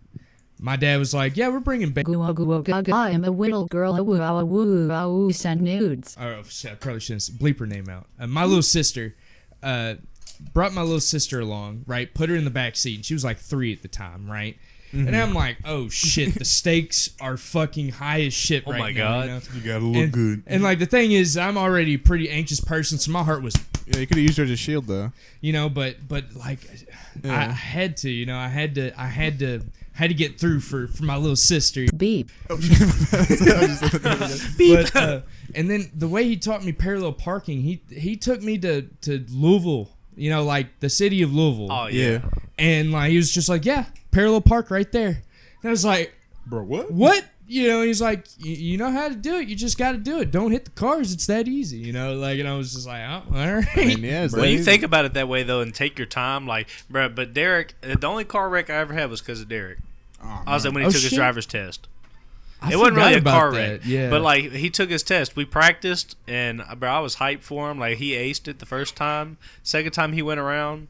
my dad was like, "Yeah, we're bringing baby." I am a little girl. Send nudes. Oh shit! I probably shouldn't bleep her name out. My little sister brought my little sister along, right? Put her in the back seat, and she was like 3 at the time, right? And I'm like, oh shit, the stakes are fucking high as shit right now. my God. You know? You gotta look good. And like the thing is, I'm already a pretty anxious person, so my heart was, Yeah, you could have used her as a shield though. you know, but like I had to, you know, I had to get through for my little sister. Beep. But, and then the way he taught me parallel parking, he took me to Louisville, you know, like the city of Louisville. Oh yeah. And like he was just like, yeah, parallel park right there. And I was like, Bro, what? what? he's like, you know how to do it. You just got to do it. Don't hit the cars. It's that easy, Like, and I was just like, oh, all right. I mean, yeah, When you think about it that way, though, and take your time, like, bro. But Derek, the only car wreck I ever had was because of Derek. Oh, I was like when he took his driver's test. I It wasn't really a forgot car about wreck, that, yeah. but like he took his test. We practiced, and bro, I was hyped for him. Like he aced it the first time. Second time he went around,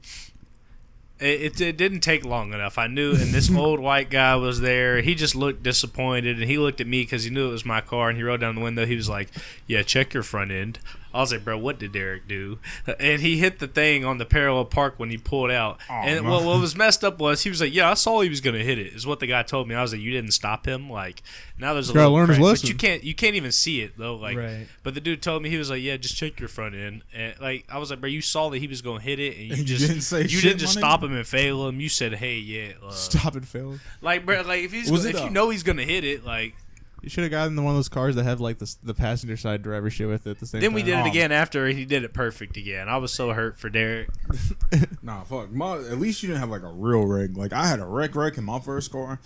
it didn't take long enough. I knew, and this old white guy was there. He just looked disappointed, and he looked at me because he knew it was my car, and he rolled down the window. He was like, "Yeah, check your front end." I was like, bro, what did Derek do? And he hit the thing on the parallel park when he pulled out. Oh, and no. what was messed up was he was like, yeah, I saw he was going to hit it, is what the guy told me. I was like, you didn't stop him? Like, now there's a Gotta little learn his crack. lesson. But you can't even see it, though. Like, Right. But the dude told me, he was like, yeah, just check your front end. And, like, I was like, bro, you saw that he was going to hit it, and you And you just didn't say you shit, didn't just my stop nigga? him and fail him. You said, hey, yeah. Stop and fail. Like, bro, like if Was it if a- you know he's going to hit it, like. You should have gotten one of those cars that have like the passenger side driver shit with it at the same Then time. we did it Oh. again after he did it perfect again. I was so hurt for Derek. Nah, fuck. At least you didn't have like a real wreck. Like I had a wreck in my first car,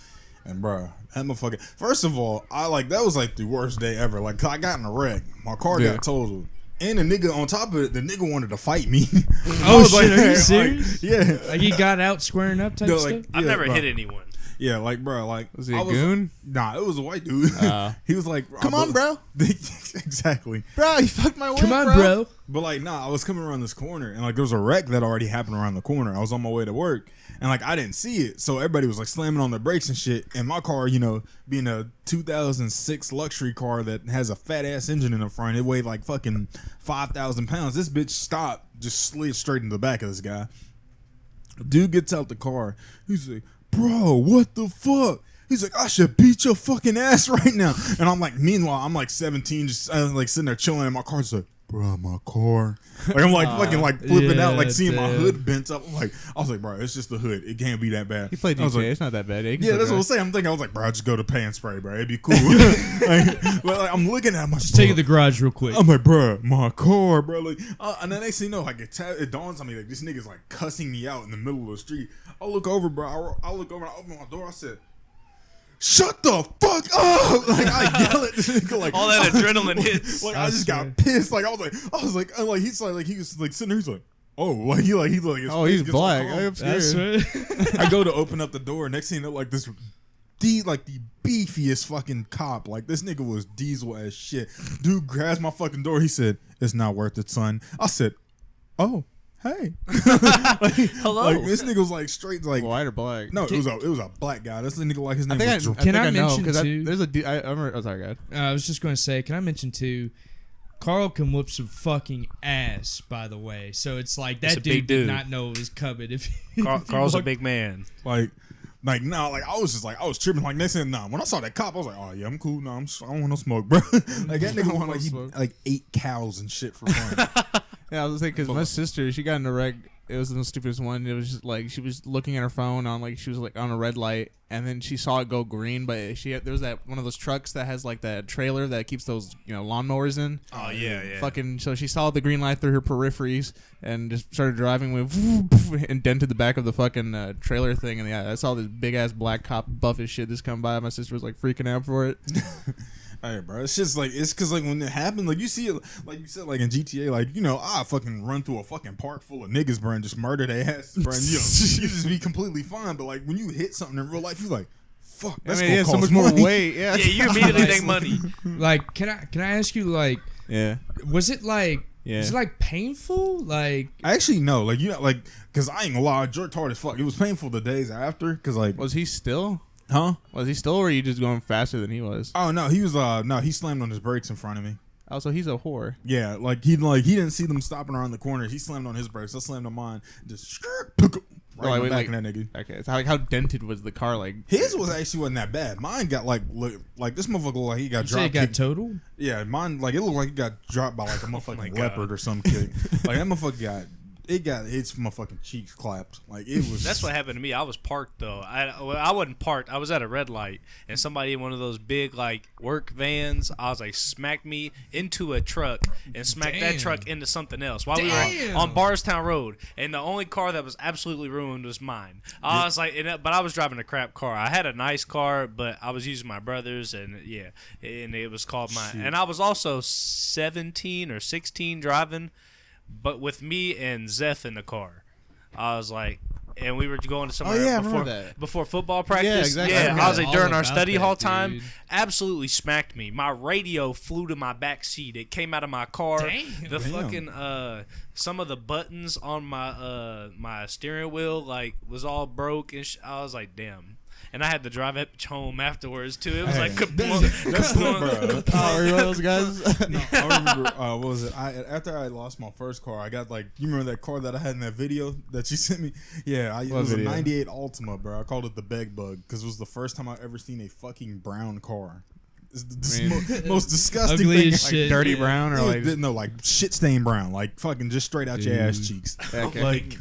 and bro, that motherfucker. First of all, that was like the worst day ever. Like I got in a wreck, my car Yeah. got totaled, and the nigga on top of it, the nigga wanted to fight me. Oh, I was shit, are you like, serious? yeah. Like he got out squaring up type No, stuff? like, I've yeah, never bro. hit anyone. Yeah, like bro, like Was he I a goon? Nah, it was a white dude. He was like, Come on, bro. Exactly. Bro, you fucked my Come on, bro. But like, nah, I was coming around this corner, and like there was a wreck that already happened around the corner. I was on my way to work, and like I didn't see it, so everybody was like slamming on their brakes and shit. And my car, being a 2006 luxury car that has a fat ass engine in the front, it weighed like fucking 5,000 pounds. This bitch stopped, just slid straight into the back of this guy. Dude gets out the car. He's like, bro, what the fuck? He's like, I should beat your fucking ass right now. And I'm like, meanwhile, I'm like 17, just like sitting there chilling in my car. Just like, bro, my car. Like I'm like fucking like flipping out, like seeing my dude. hood bent up. I was like, bro, it's just the hood. It can't be that bad. He played I was GTA. like, It's not that bad. yeah, that's what I'm saying. I'm thinking, I was like, bro, just go to pay and spray, bro. It'd be cool. But like, I'm looking at my Just take it to the garage real quick. I'm like, bro, my car, bro. Like, and then next thing you know, like it dawns on me, like this nigga's like cussing me out in the middle of the street. I look over, bro. I look over and I open my door. I said, shut the fuck up! Like I yell at this nigga, like All that adrenaline hits. Like I just got pissed. Like I was like, he was like sitting there. He's like, oh, like he like his Oh, face he's gets all black. calm. I'm That's scared. right. I go to open up the door. Next thing you know, like this, the beefiest fucking cop. Like this nigga was diesel as shit. Dude grabs my fucking door. He said, "It's not worth it, son." I said, "Oh, hey." Hello. Like this nigga was like straight like. White or black? No, it was a black guy. That's the nigga like his I name think I, was. I, Dr- think Can I I know mention because too- there's a. I remember. Oh, sorry, God. I was just going to say, can I mention too, Carl can whoop some fucking ass, by the way. So it's like He's that a big dude did dude. not know it was coming. If Carl's a big man. Like nah, like I was just like I was tripping. Like next thing, nah. When I saw that cop, I was like, oh yeah, I'm cool. No, I don't want no smoke, bro. Like that nigga want like no he smoke. like ate cows and shit for fun. Yeah, I was saying because my sister, she got in a wreck. It was the stupidest one. It was just like she was looking at her phone on she was like on a red light, and then she saw it go green. But there was that one of those trucks that has like that trailer that keeps those lawnmowers in. Oh yeah. Fucking so she saw the green light through her peripheries and just started driving with and dented the back of the fucking trailer thing. And yeah, I saw this big ass black cop buff as shit just come by. My sister was like freaking out for it. Hey, bro, it's just like it's because like when it happened, like you see it, like you said, like in GTA, like I fucking run through a fucking park full of niggas, bro, and just murder their ass, bro. And, you just be completely fine. But like when you hit something in real life, you like, fuck, that's I mean, gonna yeah, so cost much more money. weight. Yeah, Yeah, you immediately think money. like, can I ask you, like, yeah. was it like, Yeah. was it like painful? Like, Actually, no, like like because I ain't gonna lie, I jerked hard as fuck. It was painful the days after, because like, Was he still? huh? Was he still, or were you just going faster than he was? Oh no, he was no, he slammed on his brakes in front of me. Oh, so he's a whore. Yeah, like he didn't see them stopping around the corners. He slammed on his brakes. I slammed on mine. Just right in the back of that nigga. Okay, so how dented was the car? Like His wasn't that bad. Mine got like this motherfucker looked like he got you say it dropped. got total? Yeah, mine like it looked like he got dropped by like a motherfucking leopard or some kid. Like that motherfucker got its my fucking cheeks clapped. Like it was. That's what happened to me. I was parked though. I wasn't parked. I was at a red light, and somebody in one of those big like work vans, I was like, smacked me into a truck and smacked that truck into something else while we were on Barstown Road. And the only car that was absolutely ruined was mine. I was like, but I was driving a crap car. I had a nice car, but I was using my brother's, and it was called mine. And I was also 17 or 16 driving. But with me and Zeph in the car, I was like, and we were going to somewhere before football practice. Yeah, exactly. Yeah, I was like, during our study hall dude. time, absolutely smacked me. My radio flew to my back seat. It came out of my car. The fucking some of the buttons on my steering wheel like was all broke, and I was like, damn. And I had to drive it home afterwards too. It was like that's bro. Oh, are you one of those guys? No, I remember. What was it? After I lost my first car, I got like, you remember that car that I had in that video that you sent me? Yeah, it was video? A '98 Altima, bro. I called it the Beg Bug because it was the first time I ever seen a fucking brown car. It's the most disgusting ugly thing. as shit, like dirty brown or like shit stained brown, like fucking just straight out your ass cheeks. Okay. Like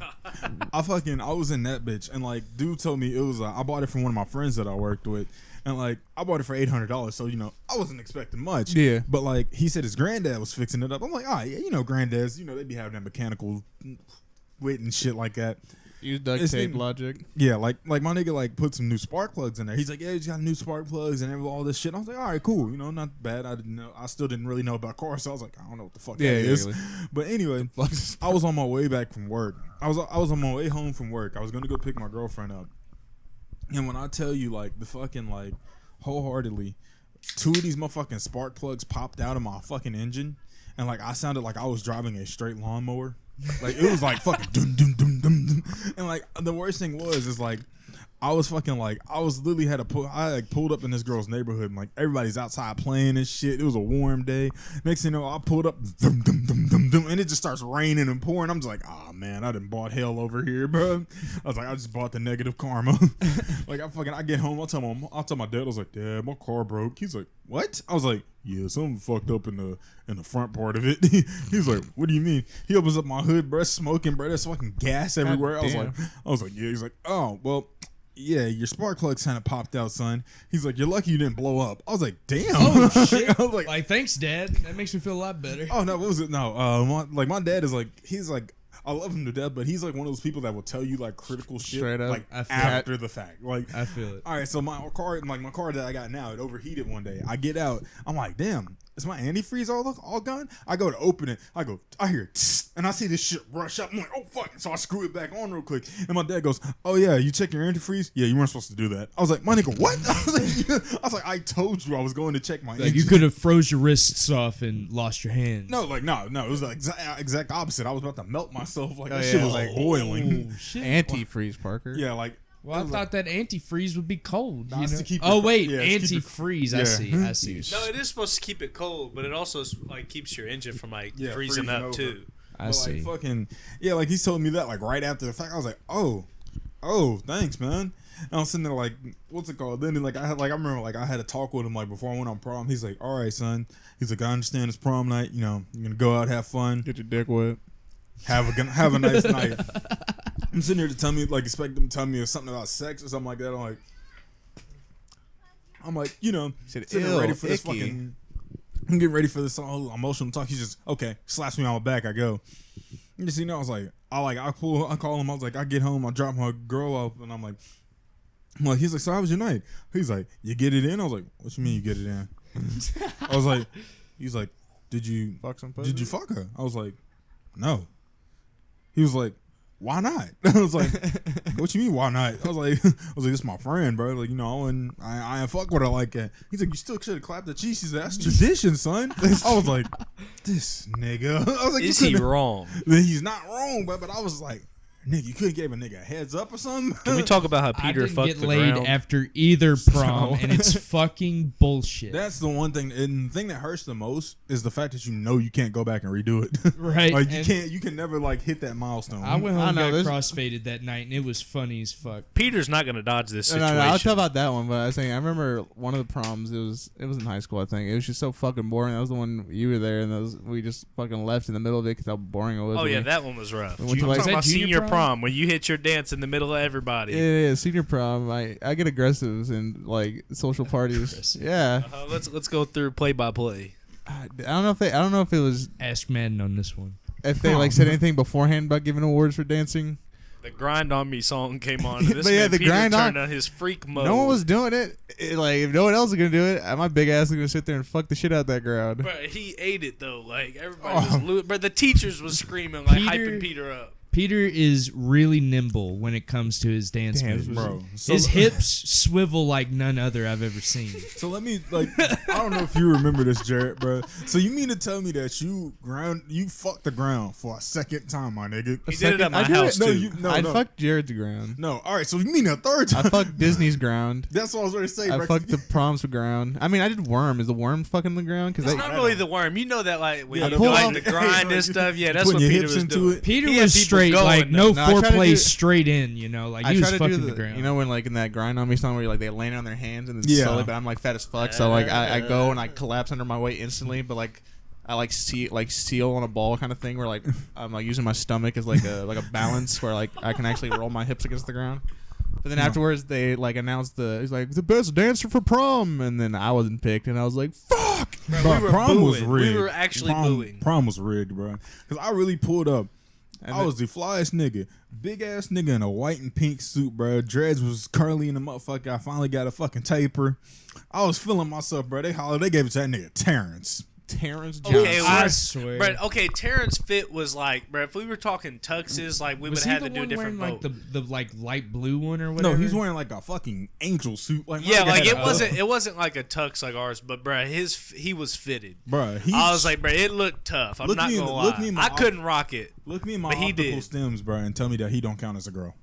I was in that bitch, and like dude told me it was I bought it from one of my friends that I worked with, and like I bought it for $800, so I wasn't expecting much. Yeah. But like he said his granddad was fixing it up. I'm like, yeah, granddads, they be having that mechanical wit and shit like that. Use duct tape logic. Yeah, like my nigga like put some new spark plugs in there. He's like, yeah, he's got new spark plugs and all this shit. I was like, all right, cool. Not bad. I didn't know. I still didn't really know about cars, so I was like, I don't know what the fuck that is. But anyway, I was on my way back from work. I was on my way home from work. I was gonna go pick my girlfriend up, and when I tell you like the fucking like wholeheartedly, 2 of these motherfucking spark plugs popped out of my fucking engine, and like I sounded like I was driving a straight lawnmower. Like it was like fucking dum dum dum dum dum, and like the worst thing is like I was literally I pulled up in this girl's neighborhood and like everybody's outside playing and shit. It was a warm day. Next thing you know, I pulled up dum dum dum dum dum, and it just starts raining and pouring. I'm just like, oh man, I done bought hell over here, bro. I was like, I just bought the negative karma. Like I get home, I'll tell my dad, I was like, Dad, my car broke. He's like, what? I was like, yeah, something fucked up in the front part of it. He's like, what do you mean? He opens up my hood, bro, smoking, bro. There's fucking gas everywhere. I was like, yeah. He's like, oh, well, yeah, your spark plug kind of popped out, son. He's like, you're lucky you didn't blow up. I was like, damn. Oh shit. I was like, thanks, Dad. That makes me feel a lot better. Oh no, what was it? No, my dad is like, he's like, I love him to death, but he's like one of those people that will tell you like critical shit straight up, like after the fact. Like I feel it. All right, so my car that I got now, it overheated one day. I get out, I'm like, damn, is my antifreeze all gone? I go to open it, I hear tss, and I see this shit rush up. I'm like, oh fuck! So I screw it back on real quick, and my dad goes, oh yeah, you check your antifreeze? Yeah, you weren't supposed to do that. I was like, my nigga, what? I was like, I told you I was going to check my. Like you could have froze your wrists off and lost your hands. No, it was like exact opposite. I was about to melt myself. Like that shit was like boiling. Oh, shit. Antifreeze, Parker. Yeah, like. Well, I thought that antifreeze would be cold. Nah, to keep antifreeze. Yeah. I see. No, it is supposed to keep it cold, but it also like keeps your engine from freezing up over. Too. I see. Like, fucking like he's told me that like right after the fact. I was like, oh, thanks, man. And I was sitting there like, what's it called? Then I remember like I had a talk with him like before I went on prom. He's like, all right, son. He's like, I understand it's prom night. You're gonna go out, have fun, get your dick wet, have a nice night. I'm sitting here to tell me, like, expect them to tell me something about sex or something like that. I'm like, sitting ready for this fucking. I'm getting ready for this whole emotional talk. He's just slaps me on my back. I go. You just I was like, I call him. I was like, I get home, I drop my girl off, and I'm like, he's like, so how was your night? He's like, you get it in? I was like, what you mean you get it in? I was like, he's like, did you fuck her? I was like, no. He was like, why not? I was like, what you mean why not? I was like, this is my friend, bro. Like, I ain't fuck with her like that. He's like, you still should have clapped the cheeks. He's like, that's tradition, son. I was like, this nigga. I was like, is he wrong? He's not wrong, but I was like, Nigga, you couldn't give a nigga a heads up or something? Can we talk about how I Peter didn't fucked get the laid ground? after either prom, and it's fucking bullshit. That's the one thing, and the thing that hurts the most is the fact that you can't go back and redo it. Right. Like and you can never like hit that milestone. I went home and got there's- crossfaded that night, and it was funny as fuck. Peter's not gonna dodge this No, situation. I'll tell about that one. But I was saying, I remember one of the proms. It was in high school, I think. It was just so fucking boring. That was the one you were there, and we just fucking left in the middle of it because how boring it was. Oh yeah, We- that one was rough. We I'm went to, talking like- about Is that junior senior prom? prom when you hit your dance in the middle of everybody. Yeah, senior prom. I get aggressive in like social parties. Yeah, Let's go through play by play. I don't know if it was Ask Madden on this one. if they like said anything beforehand about giving awards for dancing. The Grind on Me song came on. And this But yeah, man the Peter Grind on- turned on his freak mode. No one was doing it. Like if no one else is gonna do it, my big ass is gonna sit there and fuck the shit out that crowd. But he ate it though. Like everybody was losing. But the teachers was screaming like hyping Peter up. Peter is really nimble when it comes to his dance moves. bro. His hips swivel like none other I've ever seen. So let me I don't know if you remember this, Jared, bro. So you mean to tell me that you fucked the ground for a second time, my nigga? He did it at my I did it- house No, too. no, I no. fucked Jared's ground. No, all right. So you mean a third time? I fucked Disney's ground. That's what I was ready to say, I bro. fucked the prom's ground. I mean, I did Worm. Is the Worm fucking the ground? It's not really the worm. You know that like when Yeah, you the do like pull the off- grind and stuff. Yeah, that's putting what your Peter hips was into doing. it. Peter He had was people straight, going, like though. No, I tried to foreplay do- straight in, you know, like I he was try to do fucking the ground. you know, when like in that Grind on Me song where like they land on their hands and then Yeah. slowly, but I'm like fat as fuck, so like I go and I collapse under my weight instantly, but like I like seal on a ball kind of thing where like I'm like using my stomach as like a balance where like I can actually roll my hips against the ground. But then afterwards they like announced he's like the best dancer for prom, and then I wasn't picked, and I was like fuck. Bro, we were prom was booing. rigged. We were actually prom, booing. Prom was rigged, bro. Because I really pulled up. And I was the flyest nigga. Big ass nigga in a white and pink suit, bro. Dreads was curly in the motherfucker. I finally got a fucking taper. I was feeling myself, bro. They gave it to that nigga Terrence. Terrence Johnson. Okay, I swear. But okay, Terrence Fit was like, bro. If we were talking tuxes, like we would was have he had the to do a one different wearing vote. like the like light blue one or whatever? No, he's wearing like a fucking angel suit. Like my Yeah, nigga like had it wasn't like a tux like ours, but bro, he was fitted. Bro, I was like, bro, it looked tough. I'm Look not me in gonna the- lie. look me in my I couldn't rock it. look me in my but he optical did. stems, bro, and tell me that he don't count as a girl.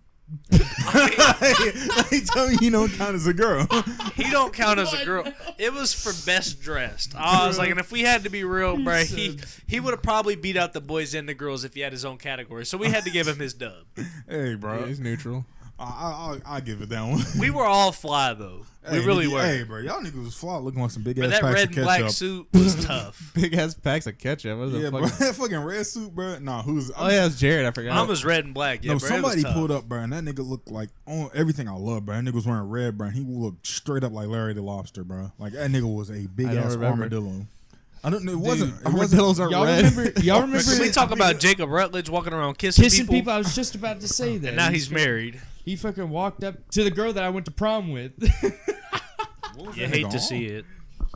Like, tell me he don't count as a girl. He don't count as a girl. It was for best dressed. I was like, and if we had to be real, bro, he would have probably beat out the boys and the girls if he had his own category. So we had to give him his dub. Hey, bro, Yeah, he's neutral. I'll give it that one. We were all fly though. We Hey, really nigga, were. Hey, bro, y'all niggas was fly looking like some big But ass that packs red of and black ketchup. suit was tough. Big ass packs of ketchup. What Yeah, the bro, fuck? that fucking red suit, bro. Nah, who's? Oh yeah, it's Jared. I forgot. Mine was red and black. Yeah, No, bro, it was somebody tough. pulled up, bro, and that nigga looked like on everything I love, bro. That nigga was wearing red, bro. And he looked straight up like Larry the Lobster, bro. Like that nigga was a big I don't ass remember. armadillo. I don't know. It wasn't. It wasn't. Armadillos are Y'all red. remember? Y'all remember Can we talk about Jacob Rutledge walking around kissing, kissing people? I was just about to say that. And now he's married. He fucking walked up to the girl that I went to prom with. You hate to see it.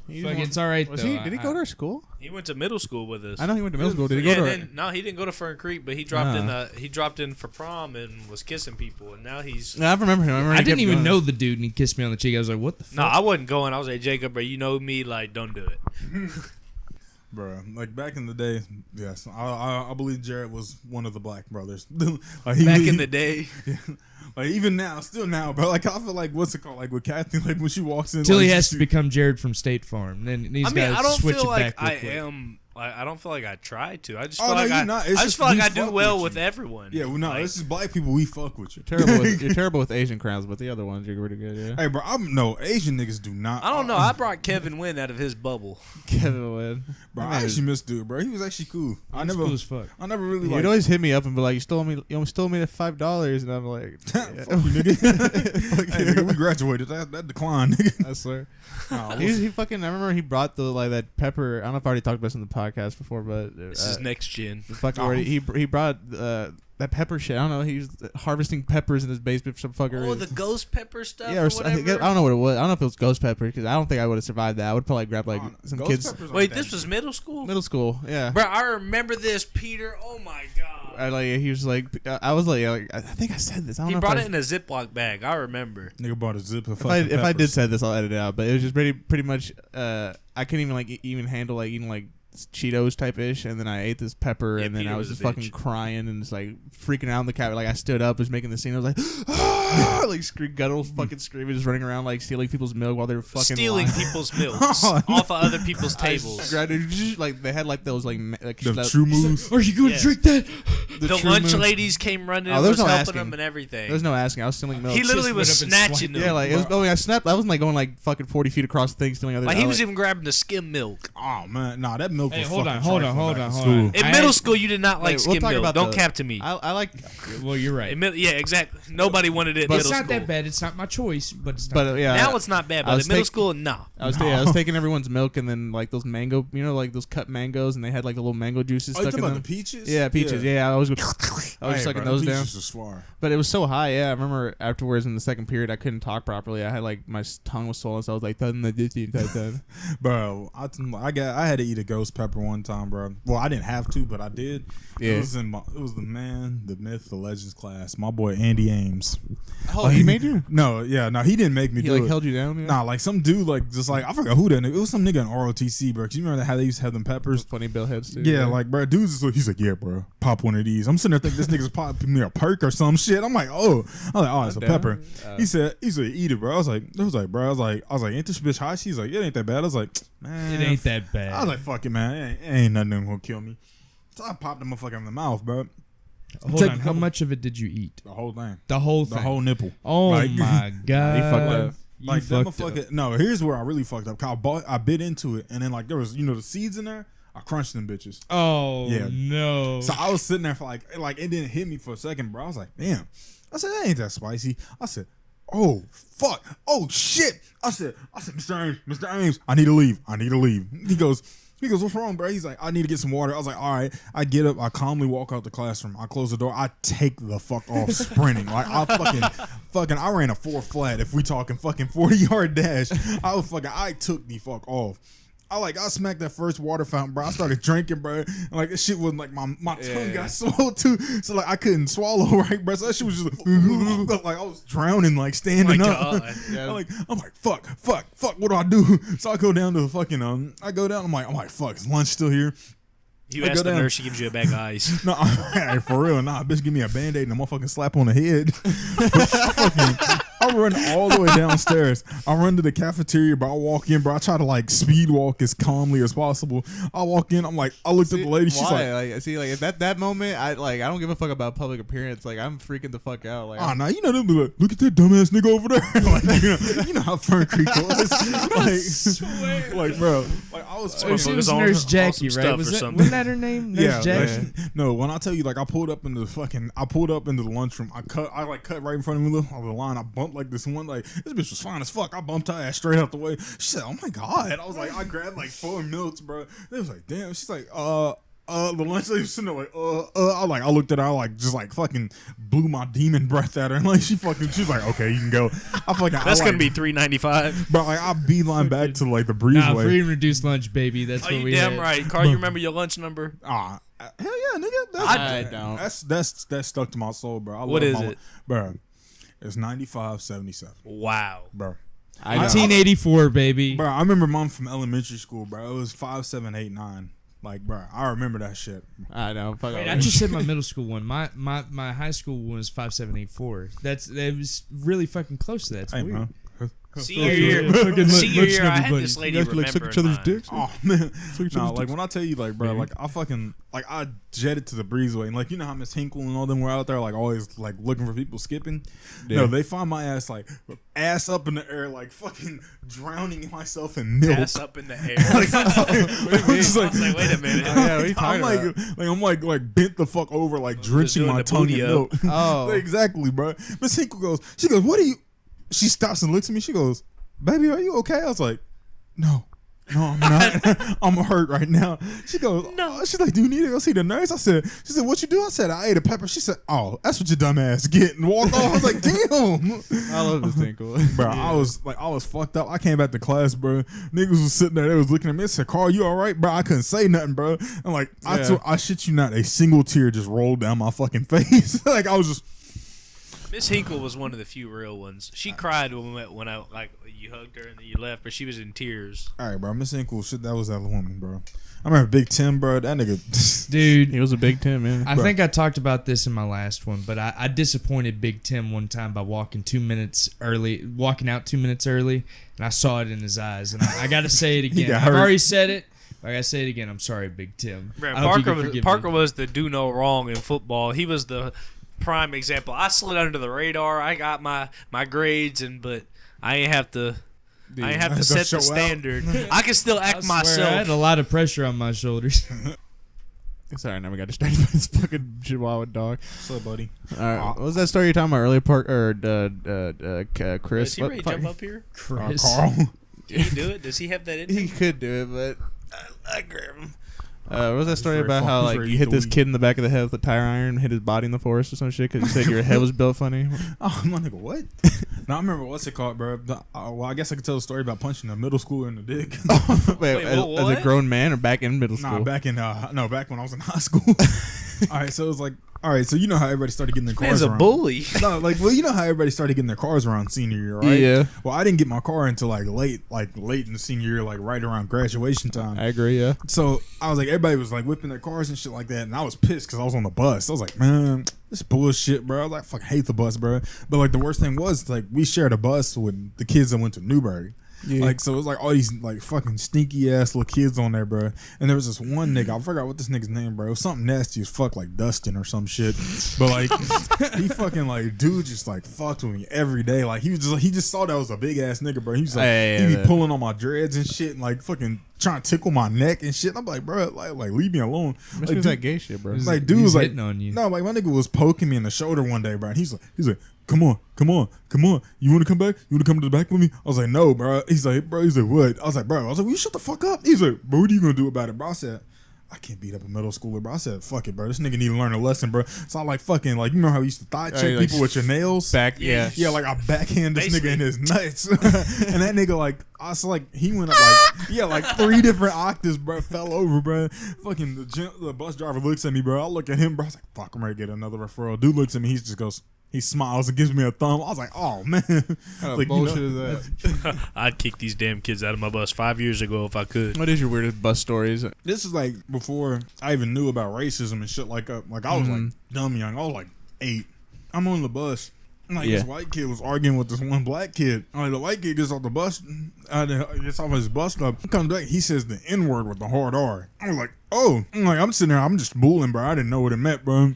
Fucking, it's all right Was though. he? Did he go to our school? He went to middle school with us. I know he went to middle school. Did he Yeah, go to? then, no, he didn't go to Fern Creek, but he dropped in for prom and was kissing people, and now he's. No, I remember him. I didn't even know the dude, and he kissed me on the cheek. I was like, "What the fuck?" No, I wasn't going. I was like, Jacob, bro, you know me, like, don't do it. Bro, like back in the day, yes, I believe Jared was one of the black brothers. Like, Back in the day, like even now, still now, bro. Like I feel like what's it called? Like with Kathy, like when she walks in, Until like, he has to become Jared from State Farm. Then he's I mean, got I to don't switch feel it like back. real I quick. am. Like, I don't feel like I tried to. I just Oh, feel no, like you're not. It's I just just feel like we I do fuck well with with you. everyone. Yeah, well, no, Like, this is black people. We fuck with you. You're terrible with Asian crowns, but the other ones you're pretty good. Yeah. Hey, bro, no Asian niggas do not. I don't know. I brought Kevin Wynn out of his bubble. Kevin Wood. Bro, I actually missed dude, bro. He was actually cool. I He's never, cool as fuck. I never really He'd like. always hit me up and be like, "You stole me that $5," and I'm like, Fuck you, nigga. Hey, nigga, we graduated. That declined, nigga. I swear. Nah, He fucking. I remember he brought that pepper. I don't know if I already talked about this in the podcast before, but This is next gen. the fucking Oh. word, he brought that pepper shit. I don't know. He's harvesting peppers in his basement. Some fucker. Oh, the ghost pepper stuff. yeah, or or I whatever. don't know what it was. I don't know if it was ghost pepper because I don't think I would have survived that. I would probably grab like some Ghost kids. peppers aren't Wait, that this was middle school. Middle school, yeah. Bro, I remember this, Peter. Oh my god. He was like, I was like, I think I said this. I don't He know brought if it in a Ziploc bag. I remember. Nigga bought a zip of If I fucking did peppers. say this, I'll edit it out. But it was just pretty much. I couldn't even even handle like eating like Cheetos type ish, and then I ate this pepper, Yeah, and then Peter I was was just a bitch. fucking crying and just like freaking out in the cabin. Like I stood up, was making the scene. I was like, ah! Like guttural fucking screaming, just running around like stealing people's milk while they were fucking Stealing lying. people's milks off of other people's tables. Like they had like those like The true moves. Are you going to Yeah. drink that? The true lunch move. ladies came running Oh, and there's was no helping asking. them and everything. There's no asking. I was stealing milk. He literally Just was went up and snatching them. yeah, like it was. Oh, I snapped. I wasn't like going like fucking 40 feet across the thing stealing other. Like he was like, even grabbing the skim milk. Oh man, nah, that milk Hey, was hold fucking on, hold on, trifling hold back on, in hold school. on. In I middle had- school, you did not like we'll skim talk milk. about Don't the- cap to me. I like. Well, you're right. Yeah, exactly. Nobody wanted it in But middle It's not school. that bad. It's not my choice, but it's not. But yeah, Now it's not bad, I but was in middle take- school, nah. I was taking everyone's milk and then like those mango, like those cut mangoes, and they had like the little mango juices Oh, you stuck talking in about them. the peaches? Yeah, peaches. Yeah, I was sucking those down. Peaches was far. But it was so high. Yeah, I remember afterwards in the second period, I couldn't talk properly. I had like my tongue was swollen, so I was like, Bro, I had to eat a ghost pepper one time, bro. Well, I didn't have to, but I did. Yeah. It was the man, the myth, the legends class. My boy Andy Ames. Oh, he made you? No, he didn't make me He do like it. held you down? Yeah? Nah, like some dude, like just like I forgot who that nigga. It was some nigga in ROTC, bro. 'Cause you remember how they used to have them peppers? Funny bill heads too. Yeah, like bro, dude's just like, he's like, yeah, bro, pop one of these. I'm sitting there thinking this nigga's popping me a perk or some shit. I'm like, oh, it's a down. pepper. He said, eat it, bro. I was like, bro, ain't this bitch hot? She's like, it ain't that bad. I was like, man, It ain't that bad. I was like, fuck it, man, it ain't nothing gonna kill me. So I popped the motherfucker in the mouth, bro. Hold Take on. a How couple- much of it did you eat? The whole thing, The whole the thing. whole nipple. Oh Like- my god. He fucked up. You Like that fucked up. motherfucker. No, here's where I really fucked up. 'Cause I bit into it, and then like there was the seeds in there. I crunched them bitches. Oh Yeah. no. So I was sitting there for like it didn't hit me for a second, bro. I was like, damn. I said, that ain't that spicy. I said, oh fuck, oh shit. I said, Mr. Ames, I need to leave. He goes, what's wrong, bro? He's like, I need to get some water. I was like, all right. I get up, I calmly walk out the classroom. I close the door. I take the fuck off sprinting. Like I I ran a 4 flat. If we talking fucking 40-yard dash, I took the fuck off. I smacked that first water fountain, bro. I started drinking, bro. And, like this shit was like my tongue got swollen too, so like I couldn't swallow right, bro. So that shit was just like I was drowning, like standing up. God. I'm like fuck. What do I do? So I go down to the fucking I'm like fuck. Is lunch still here? You I ask go the down. nurse, she gives you a bag of ice. No, for real, bitch, give me a Band-Aid and a motherfucking slap on the head. I run all the way downstairs. I run to the cafeteria, bro. I walk in, bro. I try to like speed walk as calmly as possible. I walk in, I'm like, I looked at the lady. She's like, at that moment, I don't give a fuck about public appearance. Like I'm freaking the fuck out. Like, oh, nah, they'll be like, look at that dumbass nigga over there. Like, you know how Fern Creek was. like, bro, like I was. Oh, she was on- Nurse on Jackie, some right? stuff or Wasn't something. that her name? Nurse Yeah, Jackie. like, no. When I tell you, like, I pulled up into the lunchroom. I cut right in front of me on the line. I bumped like this one, like this bitch was fine as fuck. I bumped her ass straight out the way. She said, "Oh my god!" I was like, I grabbed like 4 milks, bro. They was like, "Damn." She's like, the lunch lady was sitting there like, I looked at her, I like just like fucking blew my demon breath at her, and like she's like, "Okay, you can go." That's gonna be $3.95. Bro, like I beeline back to like the breezeway. Nah, free and reduced lunch, baby. That's Oh, what you we damn had. right, Carl. You remember your lunch number? Hell yeah, nigga. I don't. That's stuck to my soul, bro. What is it? bro? It's 95.77, Wow. bro. 1984, baby. Bro, I remember mom from elementary school, bro. It was 5, 7, 8, 9. Like, bro, I remember that shit. I know. Fuck Wait, all I that. just said my middle school one. My high school one was 5784. That was really fucking close to that. It's Hey, weird. man. Senior year, senior year, I had this lady remember mine. Oh man, no, like when I tell you, like, bro, like I jetted to the breezeway, and like you know how Miss Hinkle and all them were out there, like always like looking for people skipping. Yeah. No, they find my ass like ass up in the air, like fucking drowning myself in milk. Ass up in the air. I'm just I was like, wait a minute. Yeah, what are you I'm talking like, about? like bent the fuck over, like drenching doing my the tongue in booty milk. Oh. Exactly, bro. Miss Hinkle goes, what are you? She stops and looks at me. She goes, baby, are you okay? I was like, no, I'm not. I'm hurt right now. She goes, no. She's like, do you need to go see the nurse? She said, what you do? I said, I ate a pepper. She said, oh, that's what your dumb ass get, and walked off. I was like, damn. I love this thing, cool. Bro, I was fucked up. I came back to class, bro. Niggas was sitting there. They was looking at me. I said, Carl, you all right, bro? I couldn't say nothing, bro. And like, I shit you not, a single tear just rolled down my fucking face. Like I was just. Miss Hinkle was one of the few real ones. She cried when I like you hugged her and then you left, but she was in tears. All right, bro. Miss Hinkle, shit, that was that woman, bro. I remember Big Tim, bro. That nigga, dude. He was a Big Tim, man. I think I talked about this in my last one, but I disappointed Big Tim one time by walking out 2 minutes early, and I saw it in his eyes. And I got to say it again. I've already said it. I gotta say it again. I'm sorry, Big Tim. Parker was the do no wrong in football. He was the prime example. I slid under the radar. I got my grades, but I ain't have to. I ain't have to set the standard. I can still act myself. I had a lot of pressure on my shoulders. Sorry, I never got distracted by this fucking Chihuahua dog. What's up, buddy? All right, what was that story you're talking about earlier, Park or Chris? Is he ready to jump up here? Carl. Can he do it? Does he have that in him? He could do it, but I grab him. What was that story about how like you hit this kid in the back of the head with a tire iron and hit his body in the forest or some shit because you said your head was built funny? Oh, my nigga, what? No, I remember what's it called, bro. Well, I guess I could tell the story about punching a middle schooler in the dick. Wait, as a grown man or back in middle school? Nah, back when I was in high school. All right, so it was like, all right, so you know how everybody started getting their cars around. Man's a bully. No, like, well, you know how everybody started getting their cars around senior year, right? Yeah. Well, I didn't get my car until late in the senior year, like right around graduation time. I agree, yeah. So I was like, everybody was like whipping their cars and shit like that, and I was pissed because I was on the bus. I was like, man, this bullshit, bro. I was like, I fucking hate the bus, bro. But like the worst thing was like we shared a bus with the kids that went to Newberry. Yeah. Like, so it was like all these like fucking stinky ass little kids on there, bro. And there was this one nigga, I forgot what this nigga's name, bro. It was something nasty as fuck, like Dustin or some shit. But like he fucking like dude just like fucked with me every day. Like he just saw that I was a big ass nigga, bro. He was like he be pulling on my dreads and shit and like fucking trying to tickle my neck and shit. And I'm like, bro, like leave me alone. Like, dude, that gay shit, bro. Like dude was like hitting on you. No, like my nigga was poking me in the shoulder one day, bro. And he's like, come on. You want to come back? You want to come to the back with me? I was like, no, bro. He's like, what? I was like, bro. Will you shut the fuck up? He's like, bro, what are you going to do about it, bro? I said, I can't beat up a middle schooler, bro. I said, fuck it, bro. This nigga need to learn a lesson, bro. So I like fucking, like, you know how you used to thigh check people with your nails? Yeah, like I backhand this nigga in his nuts. And that nigga, like, I was like, he went up like 3 different octaves, bro. Fell over, bro. Fucking the bus driver looks at me, bro. I look at him, bro. I was like, fuck, I'm ready to get another referral. Dude looks at me. He just goes, he smiles and gives me a thumb. I was like, oh, man. What bullshit is that? I'd kick these damn kids out of my bus 5 years ago if I could. What is your weirdest bus stories? This is like before I even knew about racism and shit like that. Like, I was like dumb young. I was like 8. I'm on the bus. And like this white kid was arguing with this one black kid. Like the white kid gets off the bus, gets off his bus stop, comes back, he says the N-word with the hard R. I was like, oh. I'm sitting there, I'm just bullying, bro. I didn't know what it meant, bro.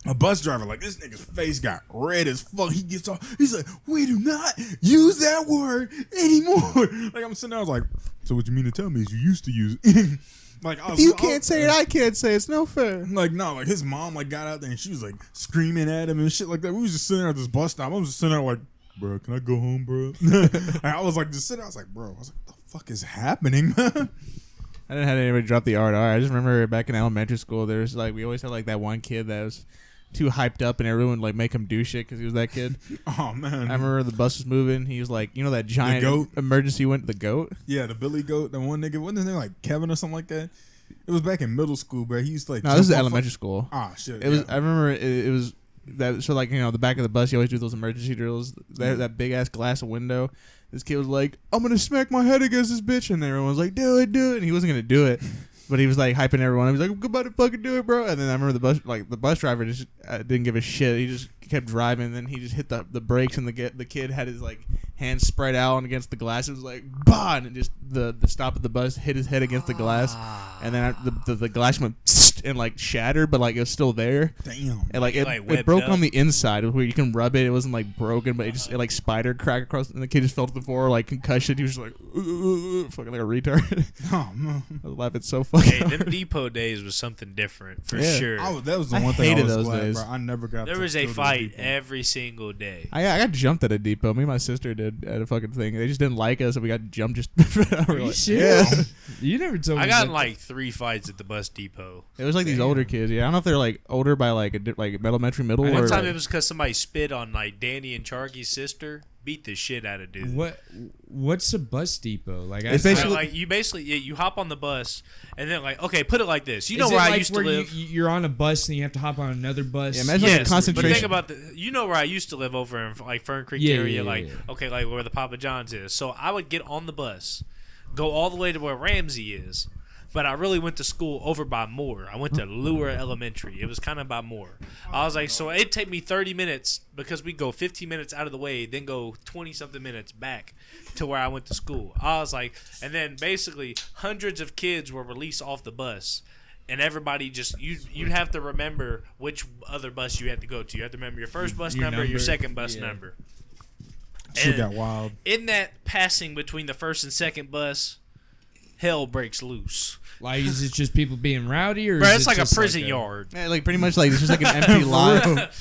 A bus driver, like this nigga's face got red as fuck. He gets off. He's like, we do not use that word anymore. Like I'm sitting there, I was like, so what you mean to tell me is you used to use it? Like, if you can't say it, I can't say it. It's no fair. Like, no, like his mom like got out there and she was like screaming at him and shit like that. We was just sitting there at this bus stop. I was just sitting there like, bro, can I go home, bro? I was like just sitting there. I was like, bro, what the fuck is happening, man? I didn't have anybody drop the R. I just remember back in elementary school, there's like we always had like that one kid that was too hyped up and everyone would like make him do shit because he was that kid. Oh man! I remember the bus was moving. He was like, you know that giant emergency went the goat. Yeah, the Billy goat. The one nigga. Wasn't his name like Kevin or something like that? It was back in middle school, bro. He used to like. No, this is elementary school. Ah, shit. It was. I remember it was that. So like the back of the bus, you always do those emergency drills. That big ass glass window. This kid was like, "I'm gonna smack my head against this bitch," and everyone was like, "Do it, do it." And he wasn't gonna do it. But he was like hyping everyone. He was like, "I'm about to fucking do it, bro." And then I remember the bus driver just didn't give a shit. He just kept driving. And then he just hit the brakes, and the kid had his like hands spread out against the glass. It was like, bah! And it just the stop of the bus hit his head against the glass, and then the glass went and like shattered, but like it was still there. Damn. And like it broke on the inside, where you can rub it. It wasn't like broken, but it like spider cracked across, and the kid just fell to the floor like concussion. He was just like fucking like a retard. Oh man, I was laughing so fucking. Hey, them depot days was something different for sure. That was the one thing I was those glad, days. bro. I never got. There was a fight every single day. I got jumped at a depot. Me and my sister did at a fucking thing. They just didn't like us, and we got jumped. Just Are you serious? You never told me. I got in like 3 fights at the bus depot. It was it's like these older kids. Yeah, I don't know if they're like older by like elementary, middle. One or time like, it was because somebody spit on like Danny and Chargie's sister. Beat the shit out of dude. What's a bus depot? Like, It's basically you hop on the bus and then like, okay, put it like this. You know is where it I like used to where live. you're on a bus and you have to hop on another bus. Yeah, imagine like a But concentration. think about you know where I used to live over in like Fern Creek area, okay, like where the Papa John's is. So I would get on the bus, go all the way to where Ramsey is. But I really went to school over by Moore. I went to Lure Elementary. It was kind of by Moore. I was like, so it'd take me 30 minutes because we go 15 minutes out of the way, then go 20-something minutes back to where I went to school. I was like, and then basically hundreds of kids were released off the bus. And everybody just, you'd have to remember which other bus you had to go to. You have to remember your first bus number, your second bus number. Shit got wild. In that passing between the first and second bus, hell breaks loose. Like, is it just people being rowdy, or Bro, is it's it like a just prison yard. Yeah, like pretty much like it's just like an empty lot.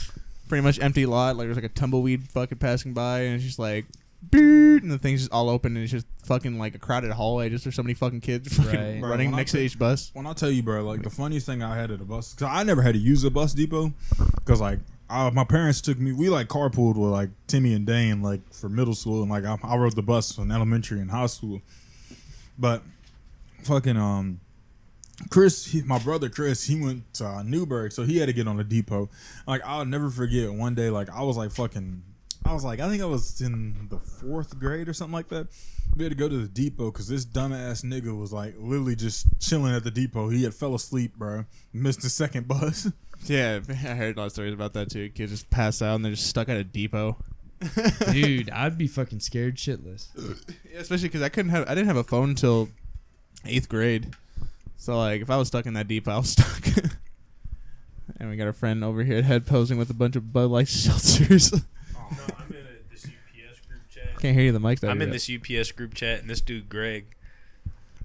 Pretty much empty lot. Like there's like a tumbleweed fucking passing by, and it's just like, beep, and the thing's just all open, and it's just fucking like a crowded hallway. Just there's so many fucking kids fucking Right. running Bro, next to each bus. When I tell you, bro, like the funniest thing I had at a bus, because I never had to use a bus depot, because like my parents took me, we like carpooled with like Timmy and Dane like for middle school, and like I rode the bus in elementary and high school, but fucking Chris, my brother Chris, he went to Newburgh, so he had to get on the depot. Like I'll never forget one day, like I was like, I think I was in the 4th grade or something like that. We had to go to the depot because this dumbass nigga was like literally just chilling at the depot. He had fell asleep, bro. Missed the second bus. Yeah, I heard a lot of stories about that too. Kids just pass out and they're just stuck at a depot. Dude, I'd be fucking scared shitless. Yeah, especially because I didn't have a phone until 8th grade. So like, if I was stuck in that depot, I was stuck. And we got a friend over here head posing with a bunch of Bud Light seltzers. No, I'm in this UPS group chat. Can't hear you. The mic's I'm in this UPS group chat, and this dude Greg,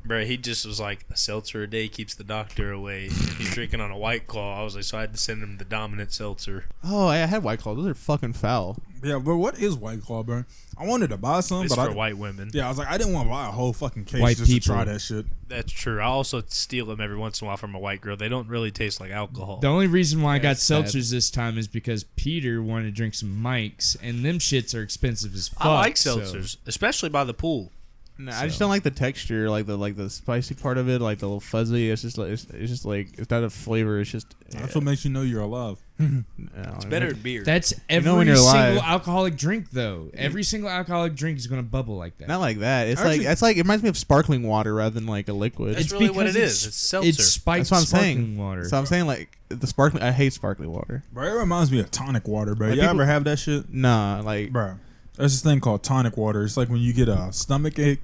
bro, he just was like, a seltzer a day keeps the doctor away. He's drinking on a White Claw. I was like, so I had to send him the dominant seltzer. Oh, I had White Claw. Those are fucking foul. Yeah, but what is White Claw, bro? I wanted to buy some, It's but for white women. Yeah, I was like, I didn't want to buy a whole fucking case White just people. to try that shit. That's true. I also steal them every once in a while from a white girl. They don't really taste like alcohol. The only reason why I got That's sad. seltzers this time is because Peter wanted to drink some Mike's, and them shits are expensive as fuck. I like so- seltzers, especially by the pool. No, I just don't like the texture, like the spicy part of it, like the little fuzzy. It's just like it's not a flavor. It's just That's what makes you know you're alive. It's better than beer. That's know every when you're single alive. alcoholic drink, though. Every single alcoholic drink is gonna bubble like that. Not like that. It's Actually- like it reminds me of sparkling water rather than like a liquid. That's really what it is. It's seltzer. It's spiked That's what I'm sparkling saying. water. So I'm saying like the sparkling. I hate sparkling water. Bro, it reminds me of tonic water, bro. Like You people- ever have that shit? Nah, like Bro, there's this thing called tonic water. It's like when you get a stomach ache.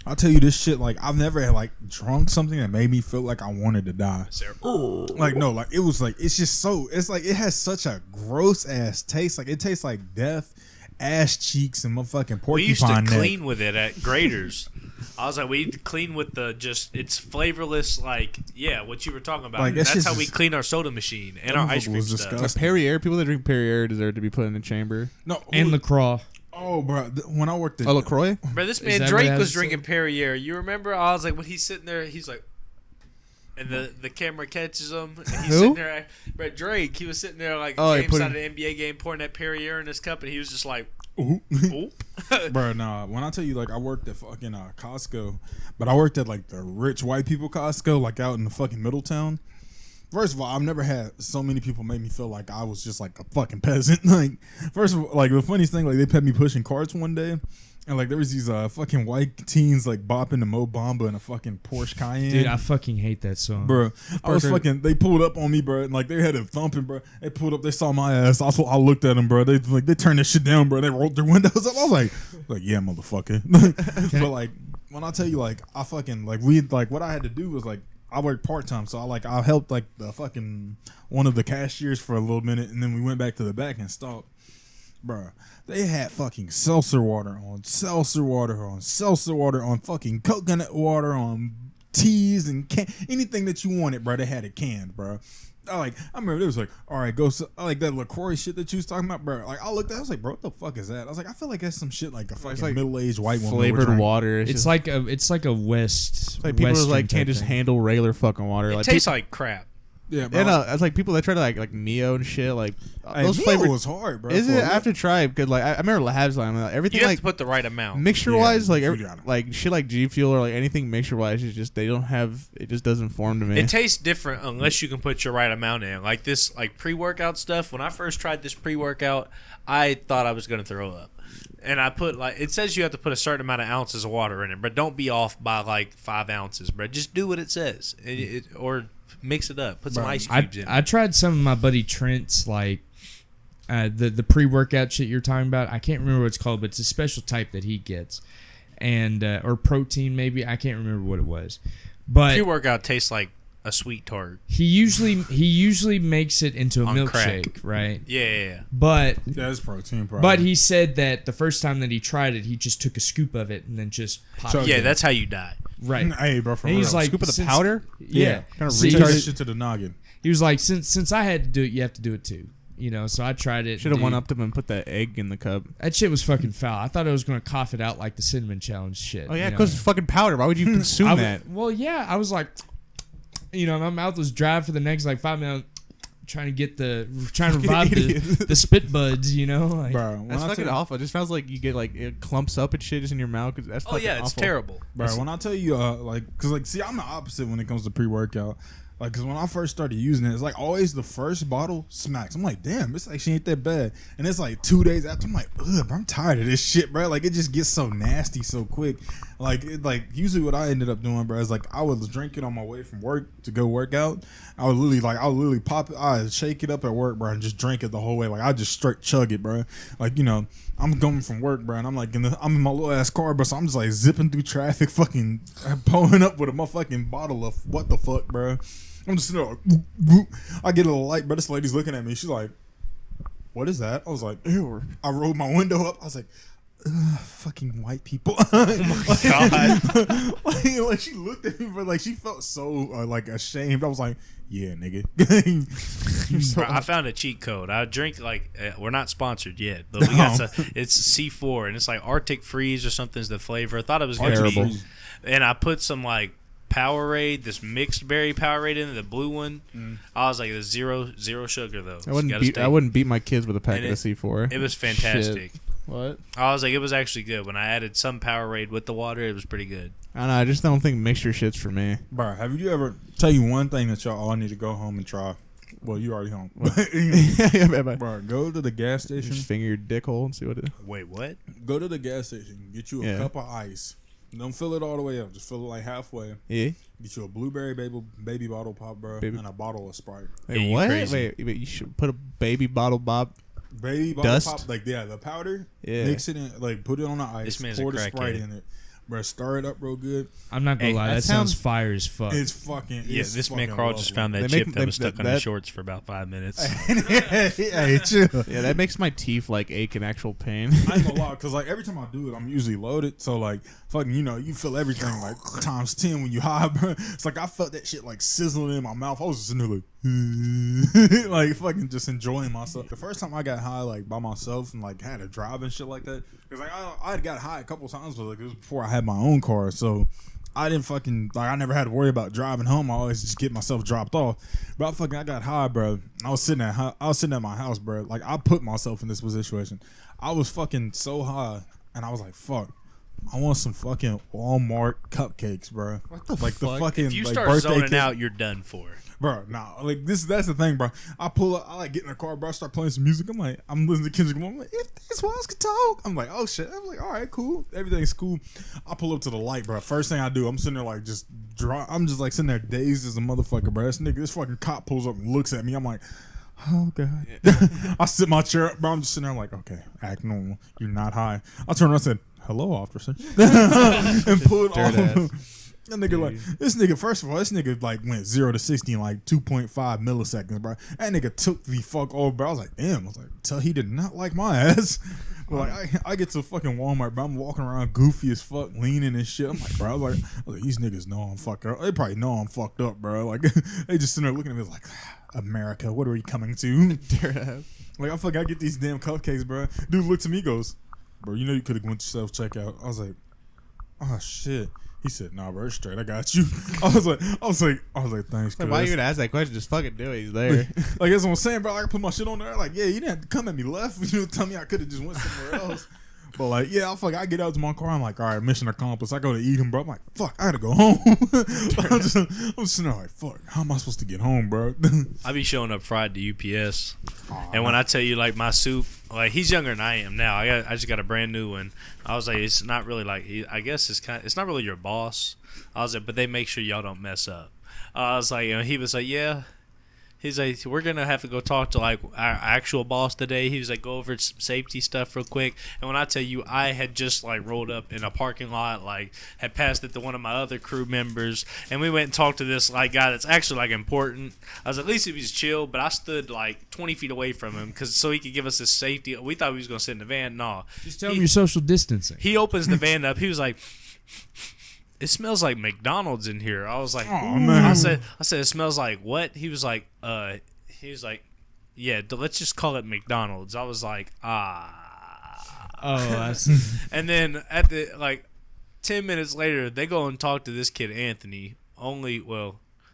I'll tell you this shit, like I've never like drunk something that made me feel like I wanted to die. Like no, like it was like it's just so it's like it has such a gross ass taste. Like it tastes like death, ass cheeks, and motherfucking porcupine We used to neck. clean with it at Graders. I was like, we clean with it's flavorless, like, yeah, what you were talking about. Like, that That's shit's how we just- clean our soda machine and our That ice cream was stuff. disgusting. Perrier. People that drink Perrier deserve to be put in a chamber. No, and LaCroix. oh, bro, when I worked at LaCroix. Bro, this Is man that Drake what was that drinking Perrier. You remember? I was like, when he's sitting there, he's like, and the camera catches him. And he's Who? sitting there. Bro, Drake, he was sitting there like Oh, he games put out of him- the NBA game, pouring that Perrier in his cup, and he was just like, Ooh. oop. Bro, nah. When I tell you, like, I worked at fucking Costco, but I worked at like the rich white people Costco, like out in the fucking Middletown. First of all, I've never had so many people make me feel like I was just like a fucking peasant. Like, first of all, like the funniest thing, like they had me pushing carts one day, and like there was these fucking white teens like bopping to Mo Bamba in a fucking Porsche Cayenne. Dude, I fucking hate that song. Bro, I was Parker- fucking. They pulled up on me, bro. And like they had it thumping, bro. They pulled up. They saw my ass. I looked at them, bro. They turned this shit down, bro. They rolled their windows up. I was like, yeah, motherfucker. But like when I tell you, like I fucking like we like what I had to do was like I worked part time, so I helped like the fucking one of the cashiers for a little minute, and then we went back to the back and stopped. Bro, they had fucking seltzer water on fucking coconut water on teas and anything that you wanted, bro. They had it canned, bro. I remember it was like, all right, go. So, like that LaCroix shit that you was talking about, bro. Like I looked at it, I was like, bro, what the fuck is that? I was like, I feel like that's some shit like a fucking like middle-aged white woman Flavored water. It's just, like a West. it's like people Western like can't type just thing. handle regular fucking water. It Like tastes like crap. Yeah, bro. And it's like people that try to like Mio and shit. Like those Mio flavors was hard, bro. Is it? I have to try because like I remember Labs Lime. Everything You have like to put the right amount. mixture wise, like you got it. like shit like G Fuel or like anything mixture wise is just they don't have it just doesn't form to me. It tastes different unless you can put your right amount in. Like this, like pre-workout stuff. When I first tried this pre-workout, I thought I was gonna throw up. And I put like it says you have to put a certain amount of ounces of water in it, but don't be off by like 5 ounces, bro. Just do what it says, or mix it up. Put some ice cubes in. I tried some of my buddy Trent's like the pre-workout shit you're talking about. I can't remember what it's called, but it's a special type that he gets, and or protein maybe. I can't remember what it was, but Pre-workout tastes like a sweet tart. he usually makes it into a On milkshake, right? Yeah. But That's protein, probably. but he said that the first time that he tried it, he just took a scoop of it and then just popped So- it. Yeah, that's how you die. Right. Hey, bro, for And real. he's like, Scoop of the since- powder? Yeah. Kind of See, Take that retarded. shit to the noggin. he was like, since I had to do it, you have to do it too. You know, so I tried it. Should have dude. went up to him and put that egg in the cup. That shit was fucking foul. I thought I was gonna cough it out like the cinnamon challenge shit. Oh yeah, you know? because it's fucking powder. Why would you consume I that? well, yeah, I was like, you know, my mouth was dry for the next like 5 minutes, trying to revive the spit buds. You know, like, Bro, when That's I fucking tell, awful. It just sounds like you get like it clumps up and shit just in your mouth. 'Cause that's Oh fucking yeah, it's awful. terrible. bro, when I tell you, see, I'm the opposite when it comes to pre-workout. Like, cause when I first started using it, it's like always the first bottle smacks. I'm like, damn, this actually ain't that bad. And it's like 2 days after, I'm like, ugh, bro, I'm tired of this shit, bro. Like, it just gets so nasty so quick. Like, usually what I ended up doing, bro, is like I would drink it on my way from work to go work out. I would literally pop it, I'd shake it up at work, bro, and just drink it the whole way. Like, I just straight chug it, bro. Like, you know, I'm coming from work, bro, and I'm like I'm in my little ass car, bro, so I'm just like zipping through traffic, fucking pulling up with a motherfucking bottle of what the fuck, bro. I'm just sitting there like, whoop, whoop. I get a little light, but this lady's looking at me. She's like, what is that? I was like, ew. I rolled my window up. I was like, ugh, fucking white people. Oh my God. like she looked at me, but like she felt so like ashamed. I was like, yeah, nigga. Bro, I found a cheat code. I drink like we're not sponsored yet, but we got it's C4 and it's like Arctic Freeze or something's the flavor. I thought it was gonna Terrible. be, and I put some like Powerade, this mixed berry Powerade in it, the blue one. I was like, there's zero sugar though. I wouldn't beat my kids with a packet of C4. It was fantastic. Shit. What? I was like, it was actually good. When I added some Powerade with the water, it was pretty good. I don't know. I just don't think mixture shit's for me. Bro, have you ever tell you one thing that y'all all need to go home and try? Well, you already home. Bro, go to the gas station. Just finger your dick hole and see what it is. Wait, what? Go to the gas station. Get you a cup of ice. Don't fill it all the way up. Just fill it like halfway. Yeah. Get you a blueberry baby bottle pop, bro, and a bottle of Sprite. Wait, you what? crazy. Wait, you should put a baby bottle bob. Baby bottle Dust? pop, like the powder. Yeah. Mix it in, like put it on the ice. This man's pour a the Sprite crackhead. in it, bro. Stir it up real good. I'm not gonna Hey, lie, that that sounds sounds- fire as fuck. It's fucking. Yeah, it's this man fucking Carl just found that They chip make- that was stuck on his that- shorts for about 5 minutes. Hey, chill. Yeah, that makes my teeth like ache in actual pain. I ain't gonna lie, cause like every time I do it, I'm usually loaded. So like, fucking, you know, you feel everything like times 10 when you high, bro. It's like I felt that shit like sizzling in my mouth. I was just in there like, like fucking just enjoying myself. The first time I got high like by myself and like had to drive and shit like that, cause like I had got high a couple times, but like it was before I had my own car, so I didn't fucking like I never had to worry about driving home. I always just get myself dropped off. But I got high, bro. I was sitting at my house, bro. Like I put myself in this situation. I was fucking so high, and I was like, fuck. I want some fucking Walmart cupcakes, bro. What the fuck? The fucking If you like, start birthday zoning cake. out, you're done for. Bro, nah, like that's the thing, bro. I pull up, I like get in the car, bro. I start playing some music. I'm listening to Kendrick Lamar. I'm like, if these walls could talk. I'm like, oh shit. I'm like, all right, cool. Everything's cool. I pull up to the light, bro. First thing I do, I'm sitting there like just I'm just like sitting there dazed as a motherfucker, bro. This fucking cop pulls up and looks at me. I'm like, oh god. I sit my chair up, bro. I'm just sitting there like, okay, act normal. You're not high. I turned around and said, hello, officer, and pulled off. That nigga like this nigga. First of all, this nigga like went 0 to 60 in like 2.5 milliseconds, bro. That nigga took the fuck over, bro. I was like, damn. I was like, tell he did not like my ass. But like I get to fucking Walmart, bro. I'm walking around goofy as fuck, leaning and shit. I'm like, bro. I was like, these niggas know I'm fucked up. They probably know I'm fucked up, bro. Like they just sitting there looking at me like, America, what are we coming to? Like I get these damn cupcakes, bro. Dude looks at me, goes, bro. You know you could have went to self checkout. I was like, oh shit. He said, "Nah, bro, it's straight. I got you." I was like, thanks. Like, why you even ask that question? Just fucking do it. He's there. Like that's what I'm saying, bro. I can put my shit on there. Like, yeah, you didn't have to come at me left. You know, tell me I could have just went somewhere else. But like, yeah, I get out to my car. I'm like, all right, mission accomplished. I go to eat him, bro. I'm like, fuck, I gotta go home. I'm sitting there like, fuck, how am I supposed to get home, bro? I be showing up fried to UPS, and when I tell you like my soup, like he's younger than I am now. I just got a brand new one. I was like, it's not really like I guess it's not really your boss. I was like, but they make sure y'all don't mess up. I was like, he was like, yeah. He's like, we're going to have to go talk to, like, our actual boss today. He was like, go over some safety stuff real quick. And when I tell you, I had just, like, rolled up in a parking lot, like, had passed it to one of my other crew members. And we went and talked to this, like, guy that's actually, like, important. I was at least if he's chill, but I stood, like, 20 feet away from him so he could give us his safety. We thought he was going to sit in the van. No. Just tell him you're social distancing. He opens the van up. He was like... It smells like McDonald's in here. I was like, oh, man. I said, it smells like what? He was like, yeah, let's just call it McDonald's. I was like, ah. Oh, I see. And then 10 minutes later, they go and talk to this kid, Anthony.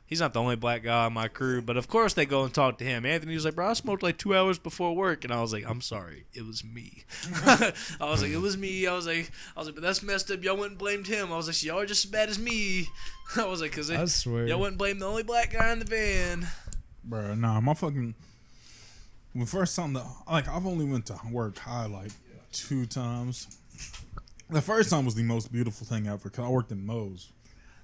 He's not the only black guy on my crew, but of course they go and talk to him. Anthony was like, bro, I smoked like 2 hours before work. And I was like, I'm sorry, it was me. I was like, it was me. I was like, but that's messed up. Y'all went and blamed him. I was like, so y'all are just as bad as me. I was like, I swear. Y'all went and blamed the only black guy in the van. Bro, nah, my fucking... When first time, I've only went to work high like 2 times. The first time was the most beautiful thing ever because I worked in Moe's.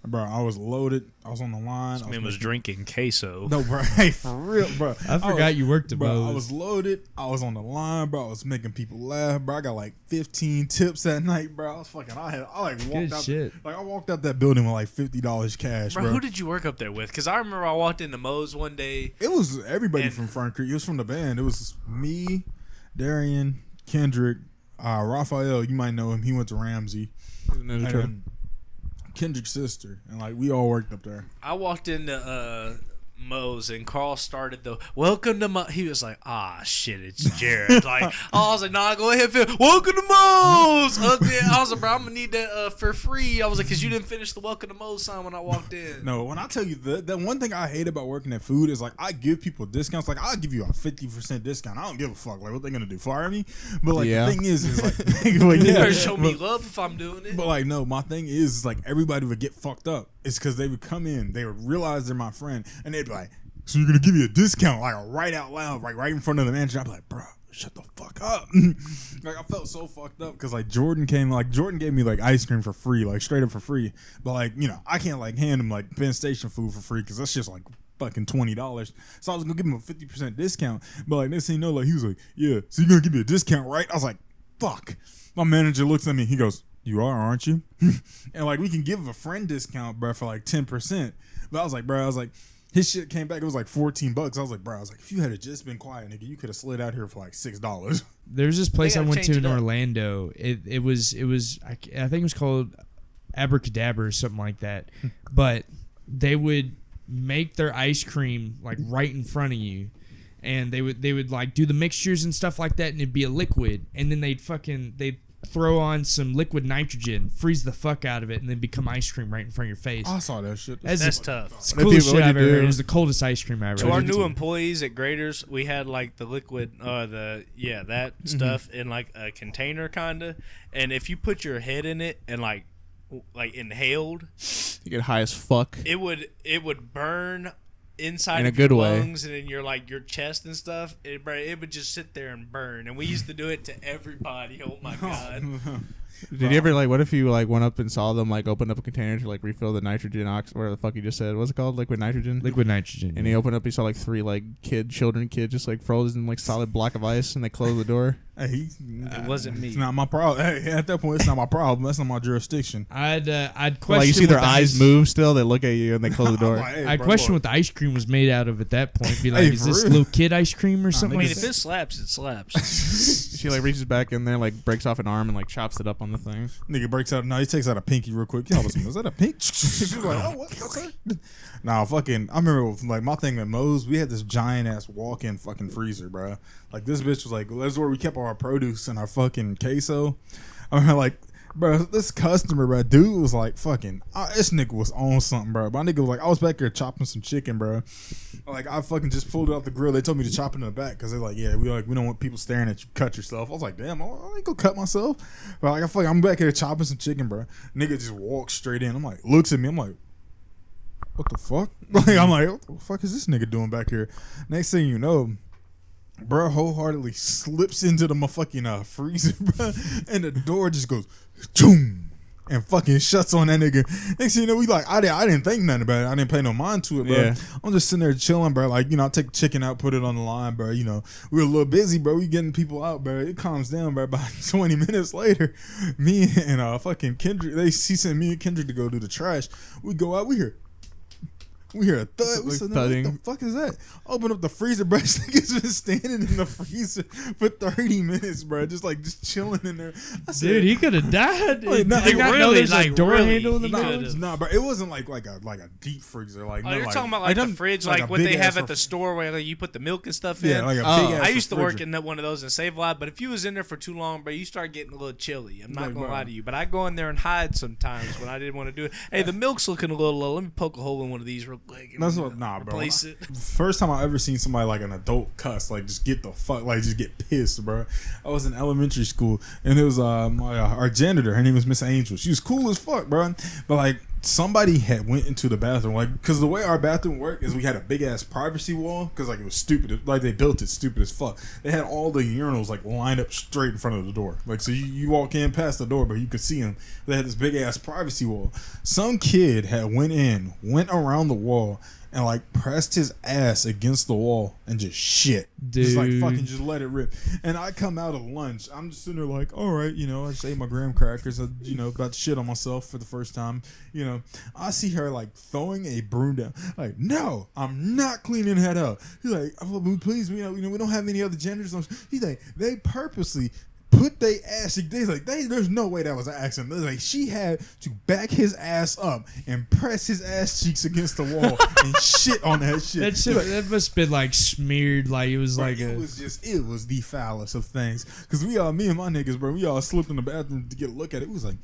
Bro, I was loaded. I was on the line. This man was drinking queso. No, bro. Hey, for real, bro. I forgot you worked at Moe's. I was loaded. I was on the line, bro. I was making people laugh, bro. I got like 15 tips that night, bro. I was fucking. I walked out. Shit. I walked out that building with like $50 cash, bro. Who did you work up there with? Because I remember I walked into Moe's one day. It was everybody from Front Creek. It was from the band. It was me, Darian, Kendrick, Raphael. You might know him. He went to Ramsey. And Kendrick's sister, and like we all worked up there. I walked into Moe's and Carl started the welcome to Mo. He was like, shit, it's Jared. I was like, nah, go ahead, Phil. Welcome to Moe's. I was like, bro, I'm gonna need that for free. I was like, cause you didn't finish the welcome to Moe's sign when I walked in. No, when I tell you the one thing I hate about working at food is like I give people discounts. Like I'll give you a 50% discount. I don't give a fuck. Like what they gonna do? Fire me? But like the thing is like you better show me love if I'm doing it. But like no, my thing is like everybody would get fucked up. It's because they would come in, they would realize they're my friend, and they'd be like, so you're gonna give me a discount, like right out loud, like right in front of the manager. I'd be like, bro, shut the fuck up. Like I felt so fucked up because like Jordan gave me like ice cream for free, like straight up for free. But like, you know, I can't like hand him like Penn Station food for free because that's just like fucking $20. So I was gonna give him a 50% discount. But like next thing you know, like he was like, yeah, so you're gonna give me a discount, right? I was like, fuck. My manager looks at me, he goes, you are, aren't you? And like we can give a friend discount, bro, for like 10%. But I was like, his shit came back. It was like $14. I was like, bro, if you had just been quiet, nigga, you could have slid out here for like $6. There's this place I went to in Orlando. It was I think it was called Abracadabra or something like that. But they would make their ice cream like right in front of you, and they would like do the mixtures and stuff like that, and it'd be a liquid, and then they'd throw on some liquid nitrogen, freeze the fuck out of it, and then become ice cream right in front of your face. I saw that shit. That's tough. It's the coolest shit I've ever heard. It was the coldest ice cream I ever To our new employees at Graders, we had like the liquid, stuff in like a container kinda, and if you put your head in it and like inhaled, you get high as fuck. It would burn inside in a of good your way. lungs and in your chest and stuff. It would just sit there and burn, and we used to do it to everybody. Oh my god. Did you ever what if you went up and saw them open up a container to refill the nitrogen whatever the fuck you just said? What's it called? Liquid nitrogen? Liquid nitrogen. And he opened up, he saw 3 children just frozen in solid block of ice, and they closed the door. Hey, it wasn't me. It's not my problem. Hey, at that point, it's not my problem. That's not my jurisdiction. I'd question. You see their eyes move still. They look at you and they close the door. I'd question what the ice cream was made out of at that point. Be like, is this little kid ice cream or something? I mean, if it slaps, it slaps. She reaches back in there, breaks off an arm and chops it up on the thing. Nigga breaks out. No, he takes out a pinky real quick. Y'all listen, is that a pink? She's like, oh, what's that? Nah, fucking. I remember my thing at Moe's. We had this giant ass walk-in fucking freezer, bro. This bitch was that's where we kept all our produce and our fucking queso. I remember Bro, this customer, bro, dude was like fucking. This nigga was on something, bro. My nigga was like, I was back here chopping some chicken, bro. Like I fucking just pulled it off the grill. They told me to chop it in the back because they're like, yeah, we don't want people staring at you. Cut yourself. I was like, damn, I ain't gonna cut myself. But like, I'm back here chopping some chicken, bro. Nigga just walks straight in. I'm like, looks at me. I'm like, what the fuck? Like I'm like, what the fuck is this nigga doing back here? Next thing you know, bro wholeheartedly slips into the motherfucking freezer, bro, and the door just goes, boom, and fucking shuts on that nigga. Next thing you know, we like, I didn't think nothing about it. I didn't pay no mind to it, bro. Yeah. I'm just sitting there chilling, bro. Like, I take the chicken out, put it on the line, bro. We were a little busy, bro. We getting people out, bro. It calms down, bro. About 20 minutes later, me and fucking Kendrick, he sent me and Kendrick to go do the trash. We go out, we hear a thud. We said, what the fuck is that? Open up the freezer, bro. This nigga's been standing in the freezer for 30 minutes, bro. Just chilling in there. I said, Dude, he could have died. Like, no, Did not know there's a door really, handle in the he back. could've. nah, bro. It wasn't like a deep freezer. Like, Oh, no, you're like, talking about like the fridge, like a what they big have ass at the store where like, you put the milk and stuff in. Yeah, like a big ass I used to work refrigerator. in one of those and save a lot, but if you was in there for too long, bro, you start getting a little chilly. I'm not Like, gonna bro. lie to you, but I go in there and hide sometimes when I didn't want to do it. Hey, the milk's looking a little low. Let me poke a hole in one of these real quick. That's what, nah, bro. Replace it. First time I ever seen somebody like an adult cuss, like just get the fuck, like just get pissed, bro. I was in elementary school, and it was our janitor. Her name was Miss Angel. She was cool as fuck, bro. But like somebody had went into the bathroom, like because the way our bathroom worked is we had a big ass privacy wall because like it was stupid, like they built it stupid as fuck. They had all the urinals like lined up straight in front of the door, like so you walk in past the door, but you could see them. They had this big ass privacy wall. Some kid had went around the wall and like pressed his ass against the wall and just shit. Just like fucking just let it rip. And I come out of lunch. I'm just sitting there like, all right, I just ate my graham crackers. I, about to shit on myself for the first time. I see her like throwing a broom down. Like, no, I'm not cleaning that up. He's like, oh, please, we don't have any other genders. He's like, they purposely put they ass. There's no way that was an accident. Like she had to back his ass up and press his ass cheeks against the wall and shit on that shit. That shit, that must have been like smeared. Like it was Bro, like it was the foulest of things. Cause me and my niggas, bro, we all slipped in the bathroom to get a look at it. It was like,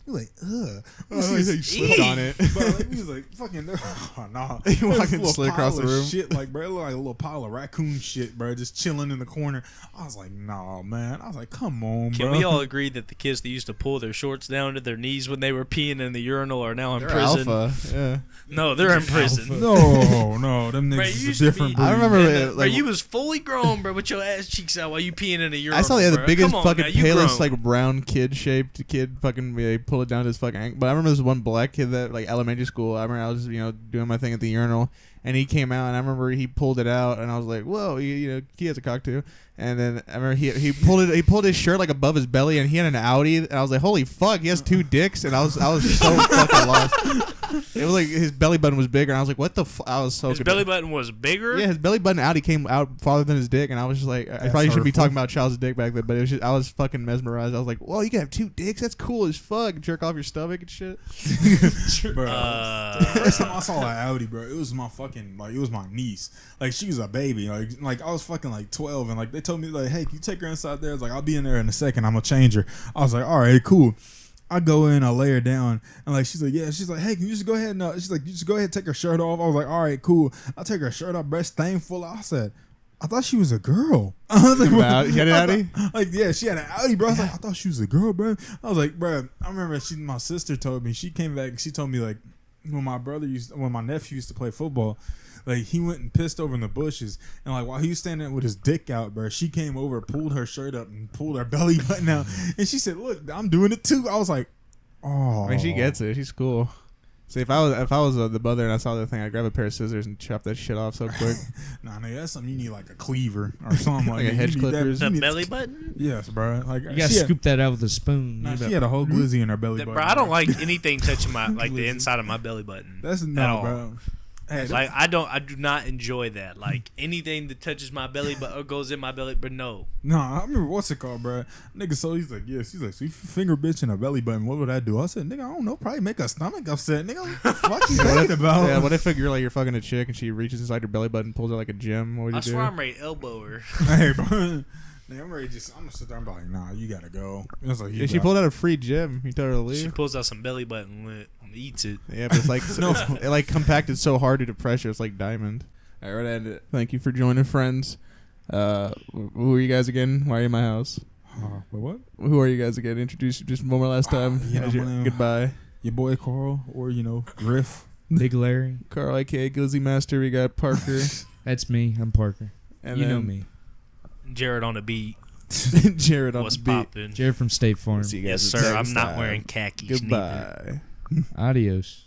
ugh. He slipped on it. Bro, like, we was like, fucking, oh, nah. He There's walking a little slid pile across the of room. Shit, like, bro, it looked like a little pile of raccoon shit, bro, just chilling in the corner. I was like, nah, man. I was like, come on, bro. Can we all agree that the kids that used to pull their shorts down to their knees when they were peeing in the urinal are now in They're prison? alpha. Yeah. No, they're in prison. No, them Bro, niggas you is a used to different be- I breed. remember Bro, like you was fully grown, bro, with your ass cheeks out while you peeing in a urinal. I saw the bro. biggest Come on, fucking now, you palest grown. like brown kid-shaped kid fucking pull it down to his fucking ankle. But I remember this one black kid that like elementary school. I remember I was doing my thing at the urinal, and he came out, and I remember he pulled it out, and I was like, whoa, he has a cock too. And then I remember he pulled his shirt like above his belly, and he had an Audi, and I was like, holy fuck, he has two dicks, and I was so fucking lost. It was like his belly button was bigger, and I was like, what the fuck? I was so His belly button was bigger? Yeah, his belly button Audi came out farther than his dick, and I was just like, I probably shouldn't be talking about Child's dick back then, but it was just, I was fucking mesmerized. I was like, whoa, you can have two dicks? That's cool as fuck. Jerk off your stomach and shit. Bro, the first time I saw an Audi, bro, it was my fucking, like, it was my niece. Like, she was a baby. Like I was fucking, like, 12, and, like, they told me, like, hey, can you take her inside there? I was like, I'll be in there in a second. I'm gonna change her. I was like, all right, cool. I go in, I lay her down, and like she's like, yeah. She's like, hey, can you just go ahead and she's like, you just go ahead and take her shirt off. I was like, all right, cool. I take her shirt off, breast thing full. I said, I thought she was a girl. I was like, You had an Audi? Like, yeah, she had an Audi, bro. I was like, I thought she was a girl, bro. I was like, bro, I remember my sister told me, she came back and she told me, like, when my nephew used to play football, like, he went and pissed over in the bushes, and like while he was standing there with his dick out, bro, she came over, pulled her shirt up, and pulled her belly button out, and she said, "Look, I'm doing it too." I was like, "Oh." I mean, she gets it. She's cool. See, if I was the mother and I saw the thing, I'd grab a pair of scissors and chop that shit off so quick. Nah, nigga, that's something you need, like a cleaver or something Like like a hedge clippers. The belly button? Yes, bro. Like You gotta scoop that out with a spoon. Nah, she had a whole glizzy in her belly button. Bro, I don't like anything touching my like the inside of my belly button. That's at no, all. bro. Hey, Like I do not enjoy that. Like anything that touches my belly but or goes in my belly, but no. Nah, I remember what's it called, bro. Nigga, so he's like, yes. He's like, so you finger bitch in a belly button. What would I do? I said, nigga, I don't know. Probably make her stomach upset. Nigga, what the fuck you talking about? Yeah, what if you're fucking a chick and she reaches inside your belly button, pulls out like a gem? What would I you do? swear I'm ready to elbow her. Hey, bro. Man, I'm gonna sit there and be like, nah, you gotta go. It was like, Yeah, she pulled out a free gym. You told her to leave. She pulls out some belly button lint and eats it. Yeah, but it's like it like compacted so hard due to pressure. It's like diamond. All right, we're gonna end it. Thank you for joining, friends. Who are you guys again? Why are you in my house? Wait, what? Who are you guys again? Introduce just one more last time. Goodbye. Your boy Carl, or Griff. Big Larry. Carl, aka Glizzy Master. We got Parker. That's me. I'm Parker. And you know then me. Jared on the beat. Jared on What's the beat. poppin'? Jared from State Farm. See you guys Yes, sir. I'm next not time. wearing khakis. Goodbye. Adios.